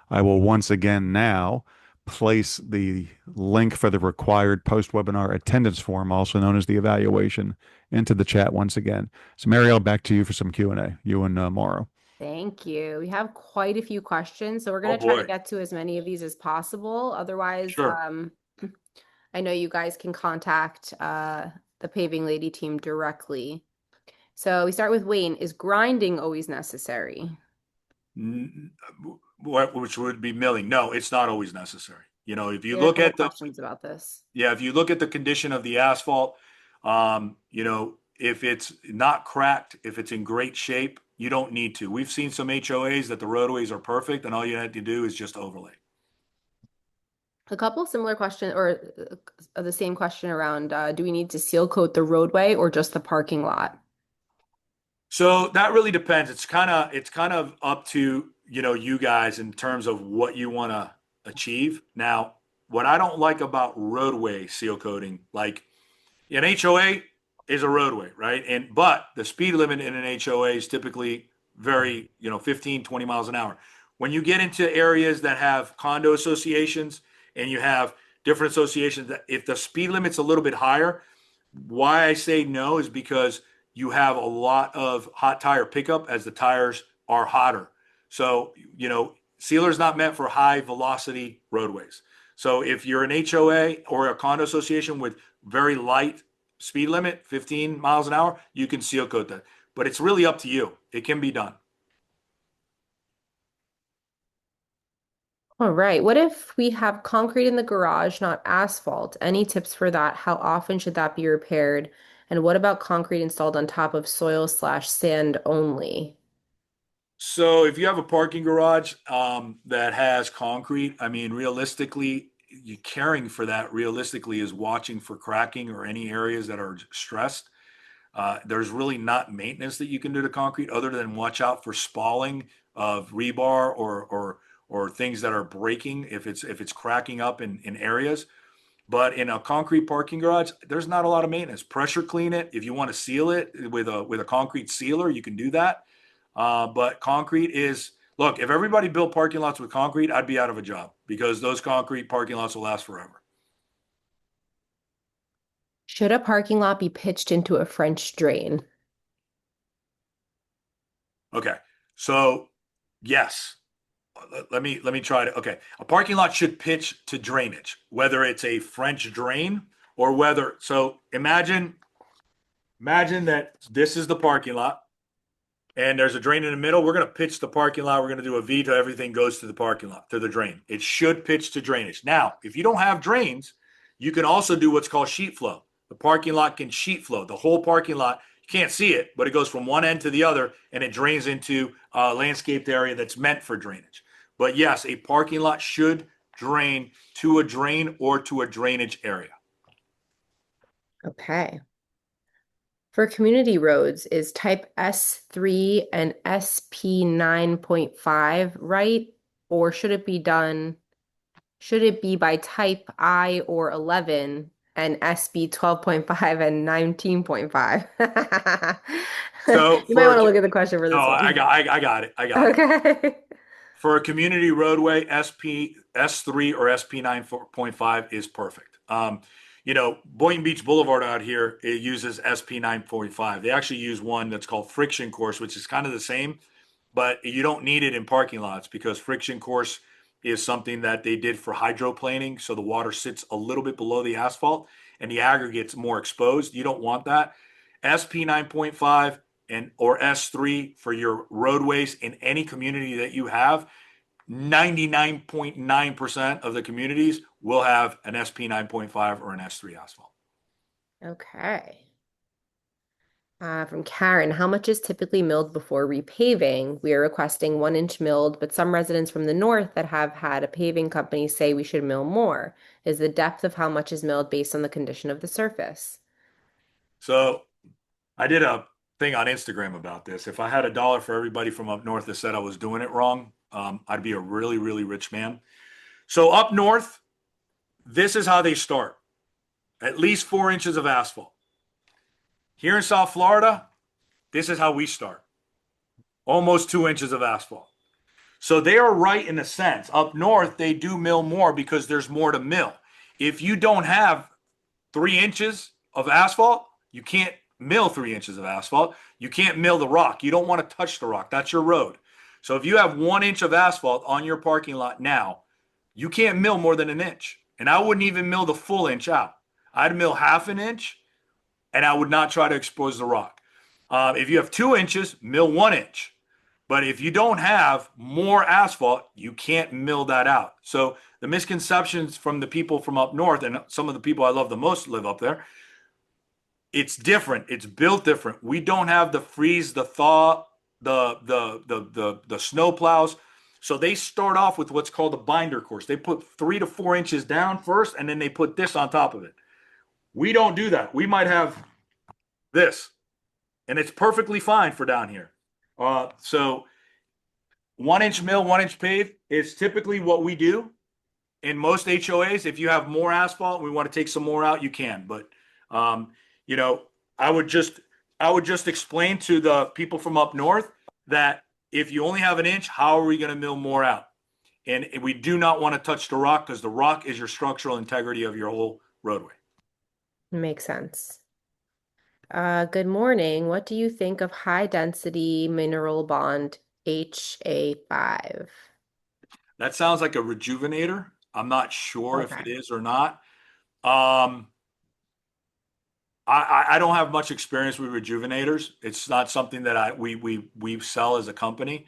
I will once again now place the link for the required post-webinar attendance form, also known as the evaluation, into the chat once again. So, Marielle, back to you for some Q&A, you and Mauro. Thank you. We have quite a few questions, so we're Oh going to try to boy. get to as many of these as possible. Otherwise, Sure. I know you guys can contact the Paving Lady team directly. So we start with Wayne. Is grinding always necessary? Which would be milling. No, it's not always necessary. If you We had a look couple at the questions about this. Yeah, if you look at the condition of the asphalt, if it's not cracked, if it's in great shape, you don't need to. We've seen some HOAs that the roadways are perfect, and all you have to do is just overlay. A couple similar question or the same question around do we need to seal coat the roadway or just the parking lot? So that really depends. It's kind of up to you guys in terms of what you want to achieve. Now, what I don't like about roadway seal coating, like an HOA is a roadway, right? But the speed limit in an HOA is typically very, 15, 20 miles an hour. When you get into areas that have condo associations and you have different associations, that if the speed limit's a little bit higher, why I say no is because you have a lot of hot tire pickup as the tires are hotter. So, sealer's not meant for high velocity roadways. So if you're an HOA or a condo association with very light speed limit, 15 miles an hour, you can seal coat that. But it's really up to you. It can be done. All right. What if we have concrete in the garage, not asphalt? Any tips for that? How often should that be repaired? And what about concrete installed on top of soil/sand only? So if you have a parking garage that has concrete, I mean, realistically, you caring for that realistically is watching for cracking or any areas that are stressed. There's really not maintenance that you can do to concrete other than watch out for spalling of rebar or things that are breaking if it's cracking up in areas. But in a concrete parking garage, there's not a lot of maintenance. Pressure clean it. If you want to seal it with a concrete sealer, you can do that. But concrete is look. If everybody built parking lots with concrete, I'd be out of a job because those concrete parking lots will last forever. Should a parking lot be pitched into a French drain? Okay, so yes. Let me try to. Okay, a parking lot should pitch to drainage, whether it's a French drain or whether. So imagine that this is the parking lot and there's a drain in the middle. We're going to pitch the parking lot. We're going to do a V to everything goes to the parking lot, to the drain. It should pitch to drainage. Now, if you don't have drains, you can also do what's called sheet flow. The parking lot can sheet flow. The whole parking lot, you can't see it, but it goes from one end to the other and it drains into a landscaped area that's meant for drainage. But yes, a parking lot should drain to a drain or to a drainage area. Okay. For community roads, is type S3 and SP 9.5 right? Or should it be by type I or 11 and SB 12.5 and 19.5? So You might for want to look at the question for no, this one. I got it. I got it. Okay. For a community roadway, SP S3 or SP 9.5 is perfect. Boynton Beach Boulevard out here, it uses SP 9.5. They actually use one that's called friction course, which is kind of the same, but you don't need it in parking lots because friction course is something that they did for hydroplaning. So the water sits a little bit below the asphalt and the aggregate's more exposed. You don't want that. SP 9.5 and or S3 for your roadways in any community that you have 99.9% of the communities will have an SP 9.5 or an S3 asphalt. Okay. From Karen, how much is typically milled before repaving? We are requesting 1 inch milled, but some residents from the north that have had a paving company say we should mill more. Is the depth of how much is milled based on the condition of the surface? So I did a thing on Instagram about this. If I had $1 for everybody from up north that said I was doing it wrong, I'd be a really, really rich man. So up north, this is how they start. At least 4 inches of asphalt. Here in South Florida, this is how we start. Almost 2 inches of asphalt. So they are right in a sense. Up north, they do mill more because there's more to mill. If you don't have 3 inches of asphalt, you can't mill 3 inches of asphalt. You can't mill the rock. You don't want to touch the rock. That's your road. So if you have 1 inch of asphalt on your parking lot now, you can't mill more than an inch. And I wouldn't even mill the full inch out. I'd mill half an inch, and I would not try to expose the rock. If you have 2 inches, mill 1 inch. But if you don't have more asphalt, you can't mill that out. So the misconceptions from the people from up north, and some of the people I love the most live up there, it's different. It's built different. We don't have the freeze, the thaw, the snow plows. So they start off with what's called a binder course. They put 3 to 4 inches down first, and then they put this on top of it. We don't do that. We might have this, and it's perfectly fine for down here. So 1 inch mill, 1 inch pave is typically what we do in most HOAs. If you have more asphalt, we want to take some more out, you can. But you know, I would just explain to the people from up north that if you only have an inch, how are we going to mill more out? And we do not want to touch the rock because the rock is your structural integrity of your whole roadway. Makes sense. Good morning. What do you think of high density mineral bond HA5? That sounds like a rejuvenator. I'm not sure if it Okay. is or not. Um, I don't have much experience with rejuvenators. It's not something that we sell as a company.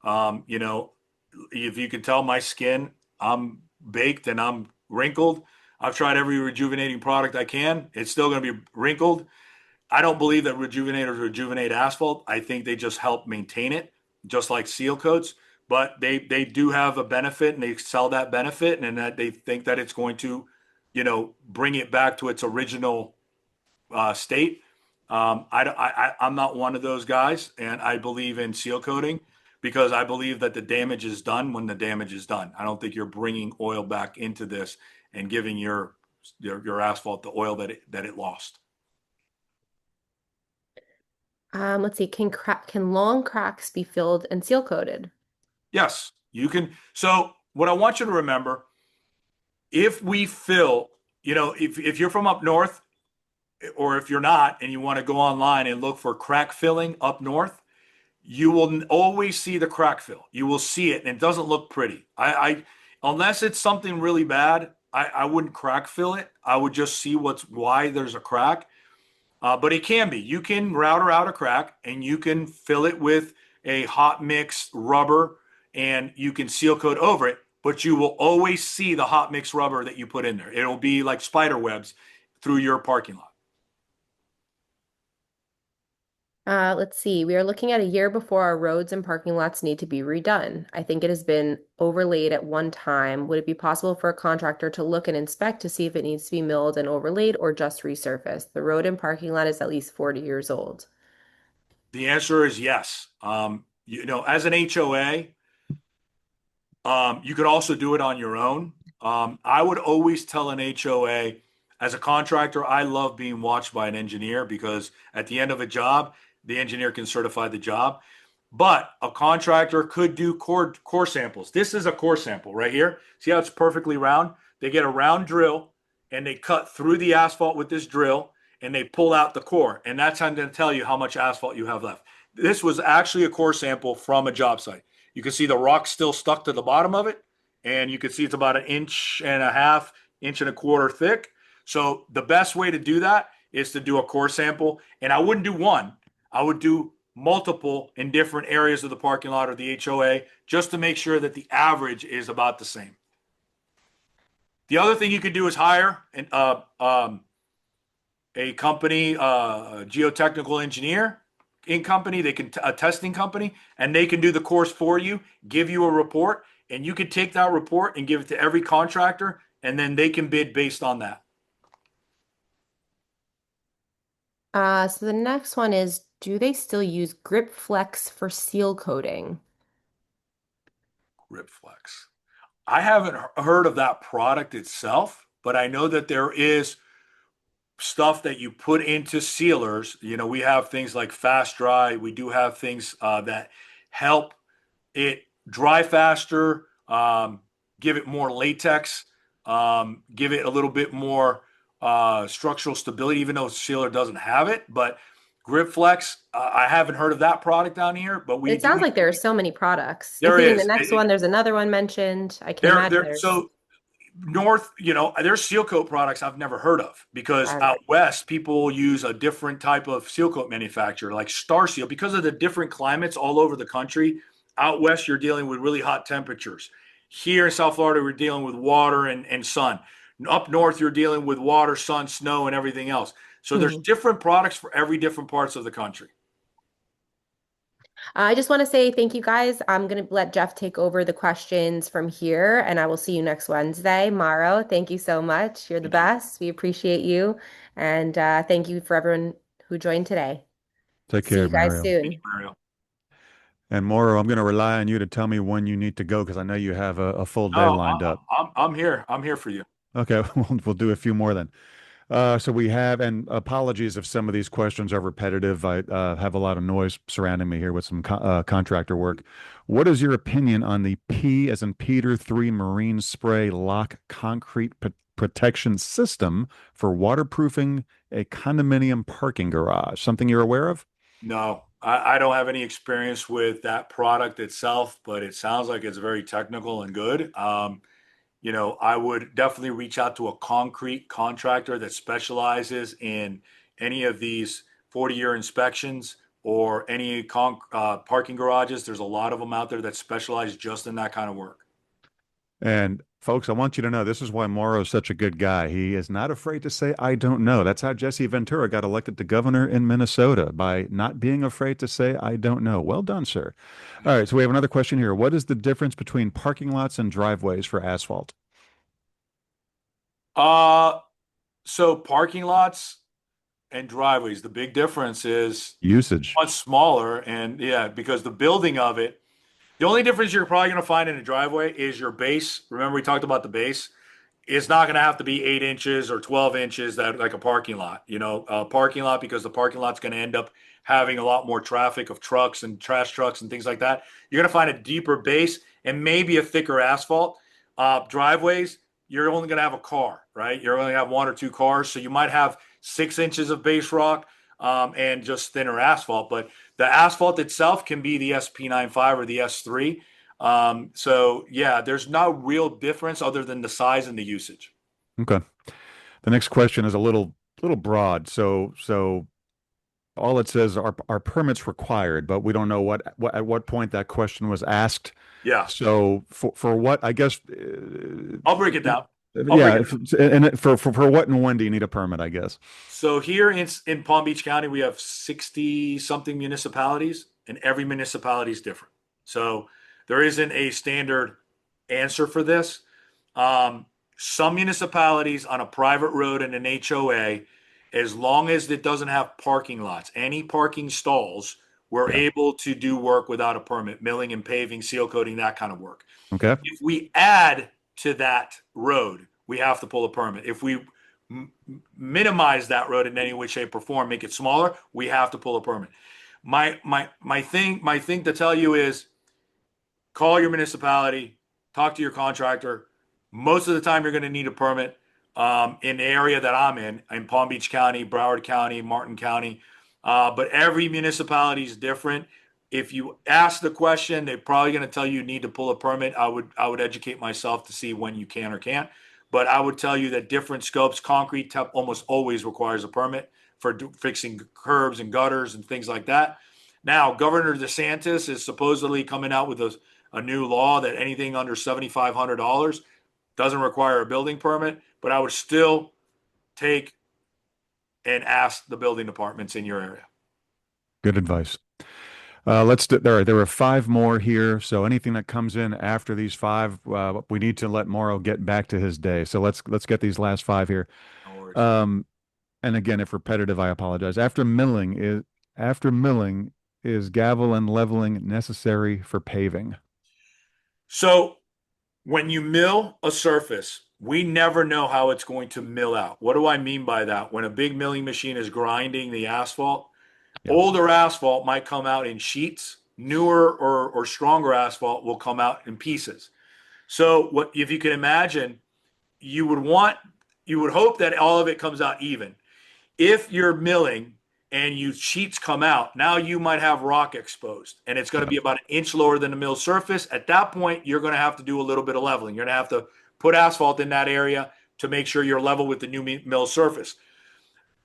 You know, if you can tell my skin, I'm baked and I'm wrinkled. I've tried every rejuvenating product I can. It's still going to be wrinkled. I don't believe that rejuvenators rejuvenate asphalt. I think they just help maintain it, just like seal coats. But they do have a benefit, and they sell that benefit, and that they think that it's going to, bring it back to its original state. I'm not one of those guys, and I believe in seal coating because I believe that the damage is done when the damage is done. I don't think you're bringing oil back into this and giving your asphalt the oil that it lost. Let's see. Can long cracks be filled and seal coated? Yes, you can. So what I want you to remember, if we fill, if you're from up north, or if you're not and you want to go online and look for crack filling up north, you will always see the crack fill. You will see it, and it doesn't look pretty. I unless it's something really bad, I wouldn't crack fill it. I would just see why there's a crack. But it can be. You can router out a crack, and you can fill it with a hot mix rubber, and you can seal coat over it. But you will always see the hot mix rubber that you put in there. It'll be like spider webs through your parking lot. Let's see. We are looking at a year before our roads and parking lots need to be redone. I think it has been overlaid at one time. Would it be possible for a contractor to look and inspect to see if it needs to be milled and overlaid or just resurfaced? The road and parking lot is at least 40 years old. The answer is yes. As an HOA, you could also do it on your own. I would always tell an HOA, as a contractor, I love being watched by an engineer because at the end of a job, the engineer can certify the job. But a contractor could do core samples. This is a core sample right here. See how it's perfectly round? They get a round drill and they cut through the asphalt with this drill and they pull out the core. And that's how I'm going to tell you how much asphalt you have left. This was actually a core sample from a job site. You can see the rock still stuck to the bottom of it. And you can see it's about 1.5 inches, 1.25 inches thick. So the best way to do that is to do a core sample. And I wouldn't do one. I would do multiple in different areas of the parking lot or the HOA just to make sure that the average is about the same. The other thing you could do is hire a company, a geotechnical engineer in company. They can a testing company, and they can do the course for you, give you a report, and you can take that report and give it to every contractor, and then they can bid based on that. So the next one is, do they still use Grip Flex for seal coating? Ripflex. I haven't heard of that product itself, but I know that there is stuff that you put into sealers. You know, we have things like fast dry. We do have things that help it dry faster, give it more latex, give it a little bit more structural stability, even though sealer doesn't have it. But Grip Flex, I haven't heard of that product down here, but we It do. sounds like there are so many products. I There think in the is. next one, there's another one mentioned. I can There, imagine there. there's, So North, there's seal coat products I've never heard of because all out right. west people use a different type of seal coat manufacturer like Star Seal because of the different climates all over the country. Out west, you're dealing with really hot temperatures. Here in South Florida, we're dealing with water and sun. Up north, you're dealing with water, sun, snow, and everything else. So there's Mhm. different products for every different parts of the country. I just want to say thank you guys. I'm going to let Jeff take over the questions from here, and I will see you next Wednesday. Mauro, thank you so much. You're the Thank you. best. We appreciate you. And thank you for everyone who joined today. Take See care, you guys Mario. Thank you, soon. Mario. And Mauro, I'm going to rely on you to tell me when you need to go because I know you have a full day No, lined up. I'm here. I'm here for you. Okay, we'll do a few more then. So we have, and apologies if some of these questions are repetitive. I have a lot of noise surrounding me here with some contractor work. What is your opinion on the P as in Peter 3 marine spray lock concrete protection system for waterproofing a condominium parking garage? Something you're aware of? No, I don't have any experience with that product itself, but it sounds like it's very technical and good. I would definitely reach out to a concrete contractor that specializes in any of these 40-year inspections or any parking garages. There's a lot of them out there that specialize just in that kind of work. And folks, I want you to know this is why Mauro is such a good guy. He is not afraid to say, I don't know. That's how Jesse Ventura got elected to governor in Minnesota by not being afraid to say, I don't know. Well done, sir. All right. So we have another question here. What is the difference between parking lots and driveways for asphalt? Uh, so parking lots and driveways, the big difference is Usage. much smaller. And yeah, because the building of it, the only difference you're probably going to find in a driveway is your base. Remember, we talked about the base. It's not going to have to be 8 inches or 12 inches that like a parking lot. A parking lot because the parking lot's going to end up having a lot more traffic of trucks and trash trucks and things like that. You're going to find a deeper base and maybe a thicker asphalt. Driveways, you're only going to have a car, right? You're only going to have one or two cars, so you might have 6 inches of base rock and just thinner asphalt. But the asphalt itself can be the SP95 or the S3. So yeah, there's no real difference other than the size and the usage. Okay. The next question is a little broad. So all it says are permits required, but we don't know what at what point that question was asked. Yeah, So for what I guess I'll break it down. I'll break yeah, it down. and for what and when do you need a permit, I guess? So here in Palm Beach County, we have 60 something municipalities, and every municipality is different. So there isn't a standard answer for this. Um, some municipalities on a private road in an HOA, as long as it doesn't have parking lots, any parking stalls, we're Yeah. able to do work without a permit, milling and paving, seal coating, that kind of work. Okay. If we add to that road, we have to pull a permit. If we minimize that road in any way, shape, or form, make it smaller, we have to pull a permit. My thing to tell you is call your municipality, talk to your contractor. Most of the time, you're going to need a permit. In the area that I'm in Palm Beach County, Broward County, Martin County, but every municipality is different. If you ask the question, they're probably going to tell you need to pull a permit. I would educate myself to see when you can or can't. But I would tell you that different scopes, concrete almost always requires a permit for fixing curbs and gutters and things like that. Now, Governor DeSantis is supposedly coming out with a new law that anything under $7,500 doesn't require a building permit, but I would still take and ask the building departments in your area. Good advice. There are five more here. So anything that comes in after these five, we need to let Mauro get back to his day. So let's get these last five here. No worries. And again, if repetitive, I apologize. After milling, is gavel and leveling necessary for paving? So when you mill a surface, we never know how it's going to mill out. What do I mean by that? When a big milling machine is grinding the asphalt, Yeah. older asphalt might come out in sheets. Newer or stronger asphalt will come out in pieces. So what if you can imagine, you would want, you would hope that all of it comes out even. If you're milling and you sheets come out, now you might have rock exposed and it's going to Yeah. be about an inch lower than the mill surface. At that point, you're going to have to do a little bit of leveling. You're going to have to put asphalt in that area to make sure you're level with the new mill surface.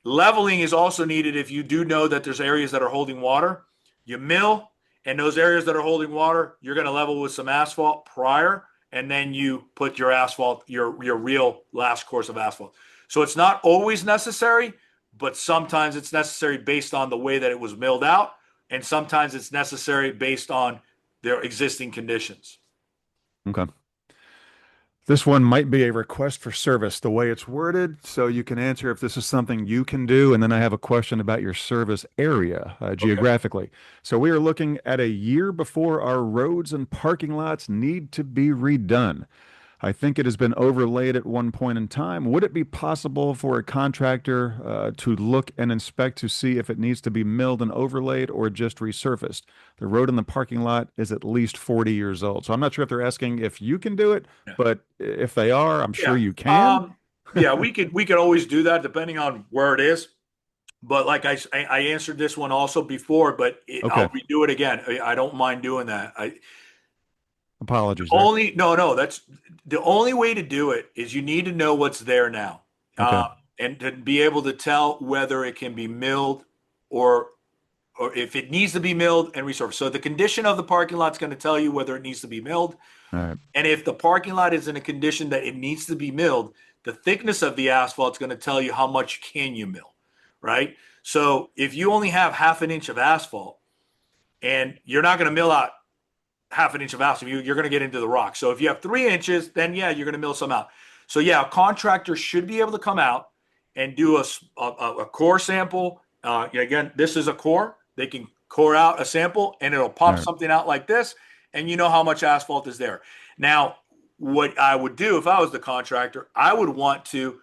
Leveling is also needed if you do know that there's areas that are holding water. You mill, and those areas that are holding water, you're going to level with some asphalt prior, and then you put your asphalt, your real last course of asphalt. So it's not always necessary, but sometimes it's necessary based on the way that it was milled out, and sometimes it's necessary based on their existing conditions. Okay. This one might be a request for service, the way it's worded, so you can answer if this is something you can do. And then I have a question about your service area Okay. geographically. So we are looking at a year before our roads and parking lots need to be redone. I think it has been overlaid at one point in time. Would it be possible for a contractor to look and inspect to see if it needs to be milled and overlaid or just resurfaced? The road in the parking lot is at least 40 years old. So I'm not sure if they're asking if you can do it, Yeah. but if they are, I'm sure Yeah. you can. Yeah, we could always do that depending on where it is. But like I answered this one also before, but I'll Okay. redo it again. I don't mind doing that. Apologies there. Only no, that's the only way to do it is you need to know what's there now, Okay. and to be able to tell whether it can be milled or or if it needs to be milled and resurfaced. So the condition of the parking lot is going to tell you whether it needs to be milled, All right. and if the parking lot is in a condition that it needs to be milled, the thickness of the asphalt is going to tell you how much can you mill, right? So if you only have half an inch of asphalt and you're not going to mill out half an inch of asphalt, you're going to get into the rock. So if you have 3 inches, then yeah, you're going to mill some out. So yeah, a contractor should be able to come out and do a core sample. Again, this is a core. They can core out a sample and it'll All pop right. something out like this, and you know how much asphalt is there. Now, what I would do if I was the contractor, I would want to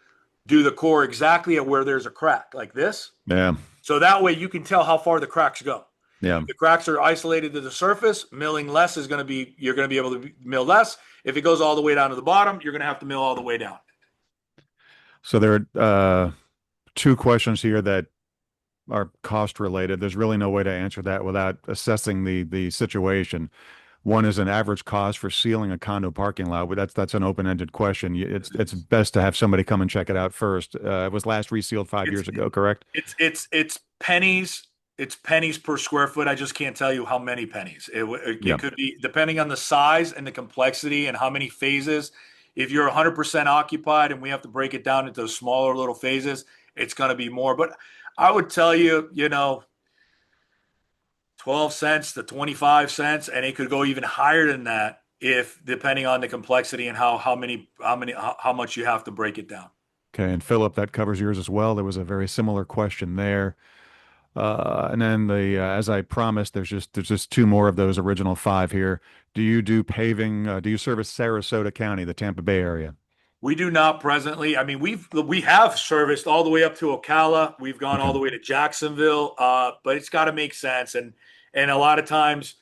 do the core exactly at where there's a crack like this. Yeah. So that way you can tell how far the cracks go. Yeah. If the cracks are isolated to the surface, milling less is going to be, you're going to be able to mill less. If it goes all the way down to the bottom, you're going to have to mill all the way down. So there are two questions here that are cost related. There's really no way to answer that without assessing the situation. One is an average cost for sealing a condo parking lot. But that's an open-ended question. It's best to have somebody come and check it out first. It was last resealed 5 years It's ago, correct? it's pennies. It's pennies per square foot. I just can't tell you how many pennies. It Yeah. could be depending on the size and the complexity and how many phases. If you're 100% occupied and we have to break it down into smaller little phases, it's going to be more. But I would tell you, 12 cents to 25 cents, and it could go even higher than that if depending on the complexity and how much you have to break it down. Okay. And Philip, that covers yours as well. There was a very similar question there. And then as I promised, there's just two more of those original five here. Do you do paving? Do you service Sarasota County, the Tampa Bay area? We do not presently. I mean, we have serviced all the way up to Ocala. We've gone all Okay. the way to Jacksonville, but it's got to make sense. And a lot of times,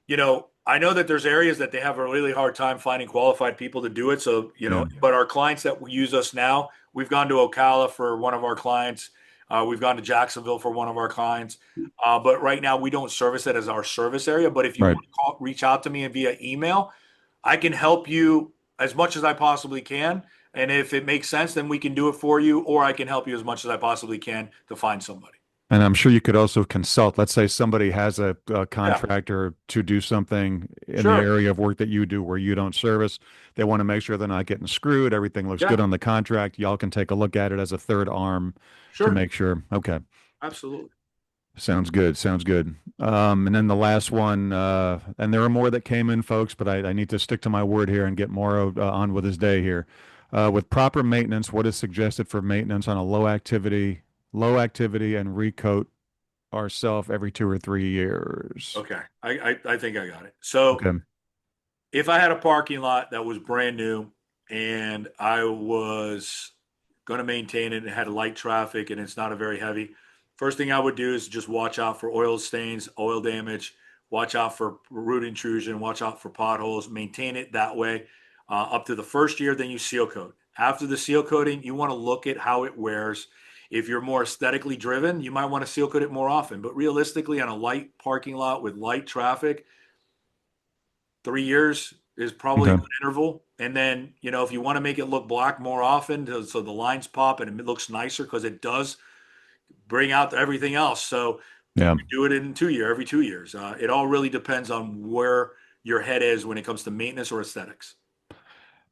I know that there's areas that they have a really hard time finding qualified people to do it. So Yeah. but our clients that use us now, we've gone to Ocala for one of our clients. We've gone to Jacksonville for one of our clients. But right now, we don't service it as our service area. But if you Right. want to reach out to me via email, I can help you as much as I possibly can. And if it makes sense, then we can do it for you, or I can help you as much as I possibly can to find somebody. And I'm sure you could also consult. Let's say somebody has a Yeah, contractor to do something in the sure. area of work that you do where you don't service. They want to make sure they're not getting screwed. Everything looks good Yeah, on the contract. Y'all can take a look at it as a third arm to sure. make sure. Okay. Absolutely. Sounds good. Sounds good. And then the last one, and there are more that came in, folks, but I need to stick to my word here and get Mauro on with his day here. With proper maintenance, what is suggested for maintenance on a low activity and recoat ourself every 2 or 3 years? Okay. I think I got it. So Okay. if I had a parking lot that was brand new and I was going to maintain it and had light traffic and it's not a very heavy, first thing I would do is just watch out for oil stains, oil damage, watch out for root intrusion, watch out for potholes, maintain it that way up to the first year. Then you seal coat. After the seal coating, you want to look at how it wears. If you're more aesthetically driven, you might want to seal coat it more often. But realistically, on a light parking lot with light traffic, 3 years is probably a Okay. good interval. And then, if you want to make it look black more often, so the lines pop and it looks nicer because it does bring out everything else. So Yeah. do it in 2 year, every 2 years. It all really depends on where your head is when it comes to maintenance or aesthetics.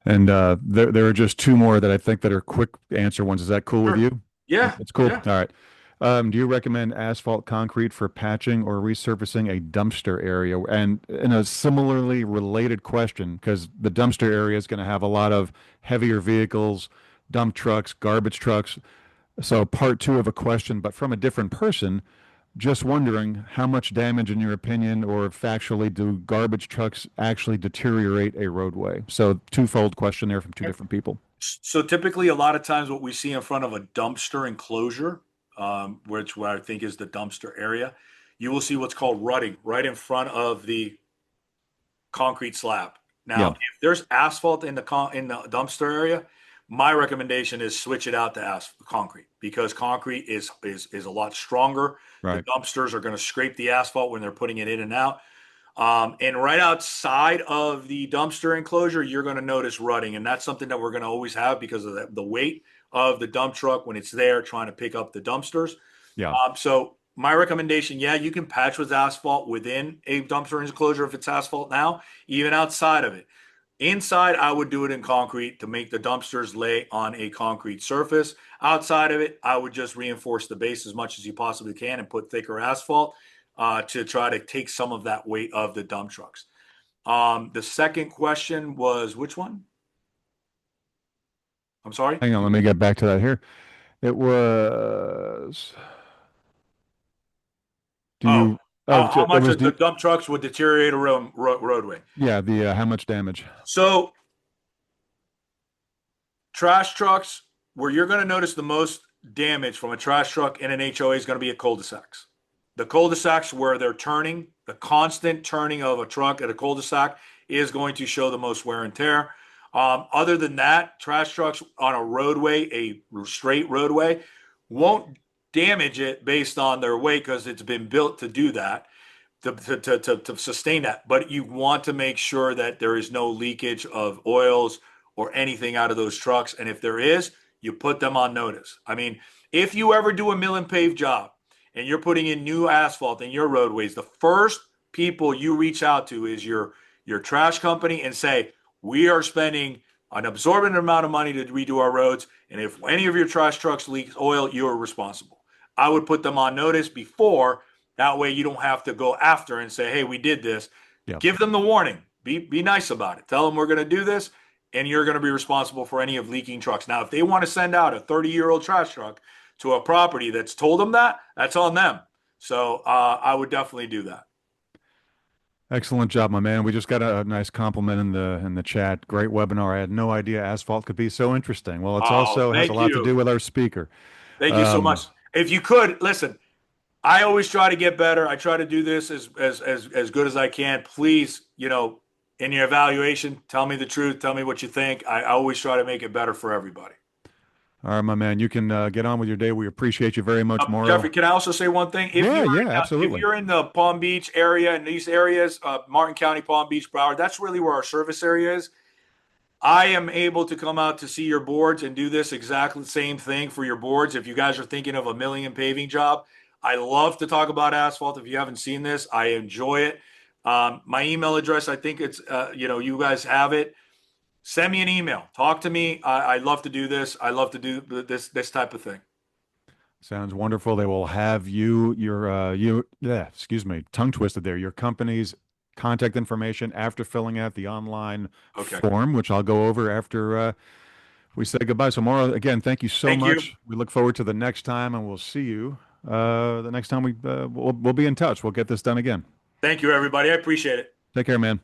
And there are just two more that I think that are quick answer ones. Is that cool with Sure. you? Yeah. That's cool. Yeah. All right. Do you recommend asphalt concrete for patching or resurfacing a dumpster area? And in a similarly related question, because the dumpster area is going to have a lot of heavier vehicles, dump trucks, garbage trucks. So part two of a question, but from a different person. Just wondering how much damage, in your opinion, or factually, do garbage trucks actually deteriorate a roadway? So, twofold question there from two different people. So typically, a lot of times, what we see in front of a dumpster enclosure, which what I think is the dumpster area, you will see what's called rutting right in front of the concrete slab. Now, Yeah, if there's asphalt in the dumpster area, my recommendation is switch it out to concrete because concrete is a lot stronger. The right. dumpsters are going to scrape the asphalt when they're putting it in and out. And right outside of the dumpster enclosure, you're going to notice rutting, and that's something that we're going to always have because of the weight of the dump truck when it's there trying to pick up the dumpsters. Yeah. So my recommendation, yeah, you can patch with asphalt within a dumpster enclosure if it's asphalt now, even outside of it. Inside, I would do it in concrete to make the dumpsters lay on a concrete surface. Outside of it, I would just reinforce the base as much as you possibly can and put thicker asphalt to try to take some of that weight of the dump trucks. The second question was which one? I'm sorry. Hang on, let me get back to that here. It was, do Oh, you, oh, how it much was of the the, dump trucks would deteriorate a roadway? yeah, the, how much damage? So trash trucks, where you're going to notice the most damage from a trash truck in an HOA is going to be at cul-de-sacs. The cul-de-sacs where they're turning, the constant turning of a truck at a cul-de-sac is going to show the most wear and tear. Other than that, trash trucks on a roadway, a straight roadway, won't damage it based on their weight because it's been built to do that to sustain that. But you want to make sure that there is no leakage of oils or anything out of those trucks. And if there is, you put them on notice. I mean, if you ever do a mill and pave job and you're putting in new asphalt in your roadways, the first people you reach out to is your trash company and say, we are spending an absorbent amount of money to redo our roads. And if any of your trash trucks leaks oil, you're responsible. I would put them on notice before. That way you don't have to go after and say, hey, we did this. Yeah. Give them the warning. Be nice about it. Tell them we're going to do this and you're going to be responsible for any of leaking trucks. Now, if they want to send out a 30-year-old trash truck to a property that's told them that, that's on them. So I would definitely do that. Excellent job, my man. We just got a nice compliment in the chat. Great webinar. I had no idea asphalt could be so interesting. Well, it's Oh, also has a thank lot to do you. with our speaker. Thank you so much. Um, If you could, listen, I always try to get better. I try to do this as good as I can. Please, in your evaluation, tell me the truth. Tell me what you think. I always try to make it better for everybody. all right, my man. You can get on with your day. We appreciate you very much, Jeffrey, Mauro. can I also say one thing? Yeah, yeah, If absolutely. you're in the Palm Beach area and these areas, Martin County, Palm Beach, Broward, that's really where our service area is. I am able to come out to see your boards and do this exactly the same thing for your boards. If you guys are thinking of a milling and paving job, I love to talk about asphalt. If you haven't seen this, I enjoy it. My email address, I think it's, you guys have it. Send me an email. Talk to me. I love to do this. I love to do this type of thing. Sounds wonderful. They will have excuse me, tongue twisted there. Your company's contact information after filling out the online Okay. form, which I'll go over after we say goodbye. So, Mauro, again, thank you so Thank you. much. We look forward to the next time, and we'll see you the next time we'll be in touch. We'll get this done again. Thank you, everybody. I appreciate it. Take care, man.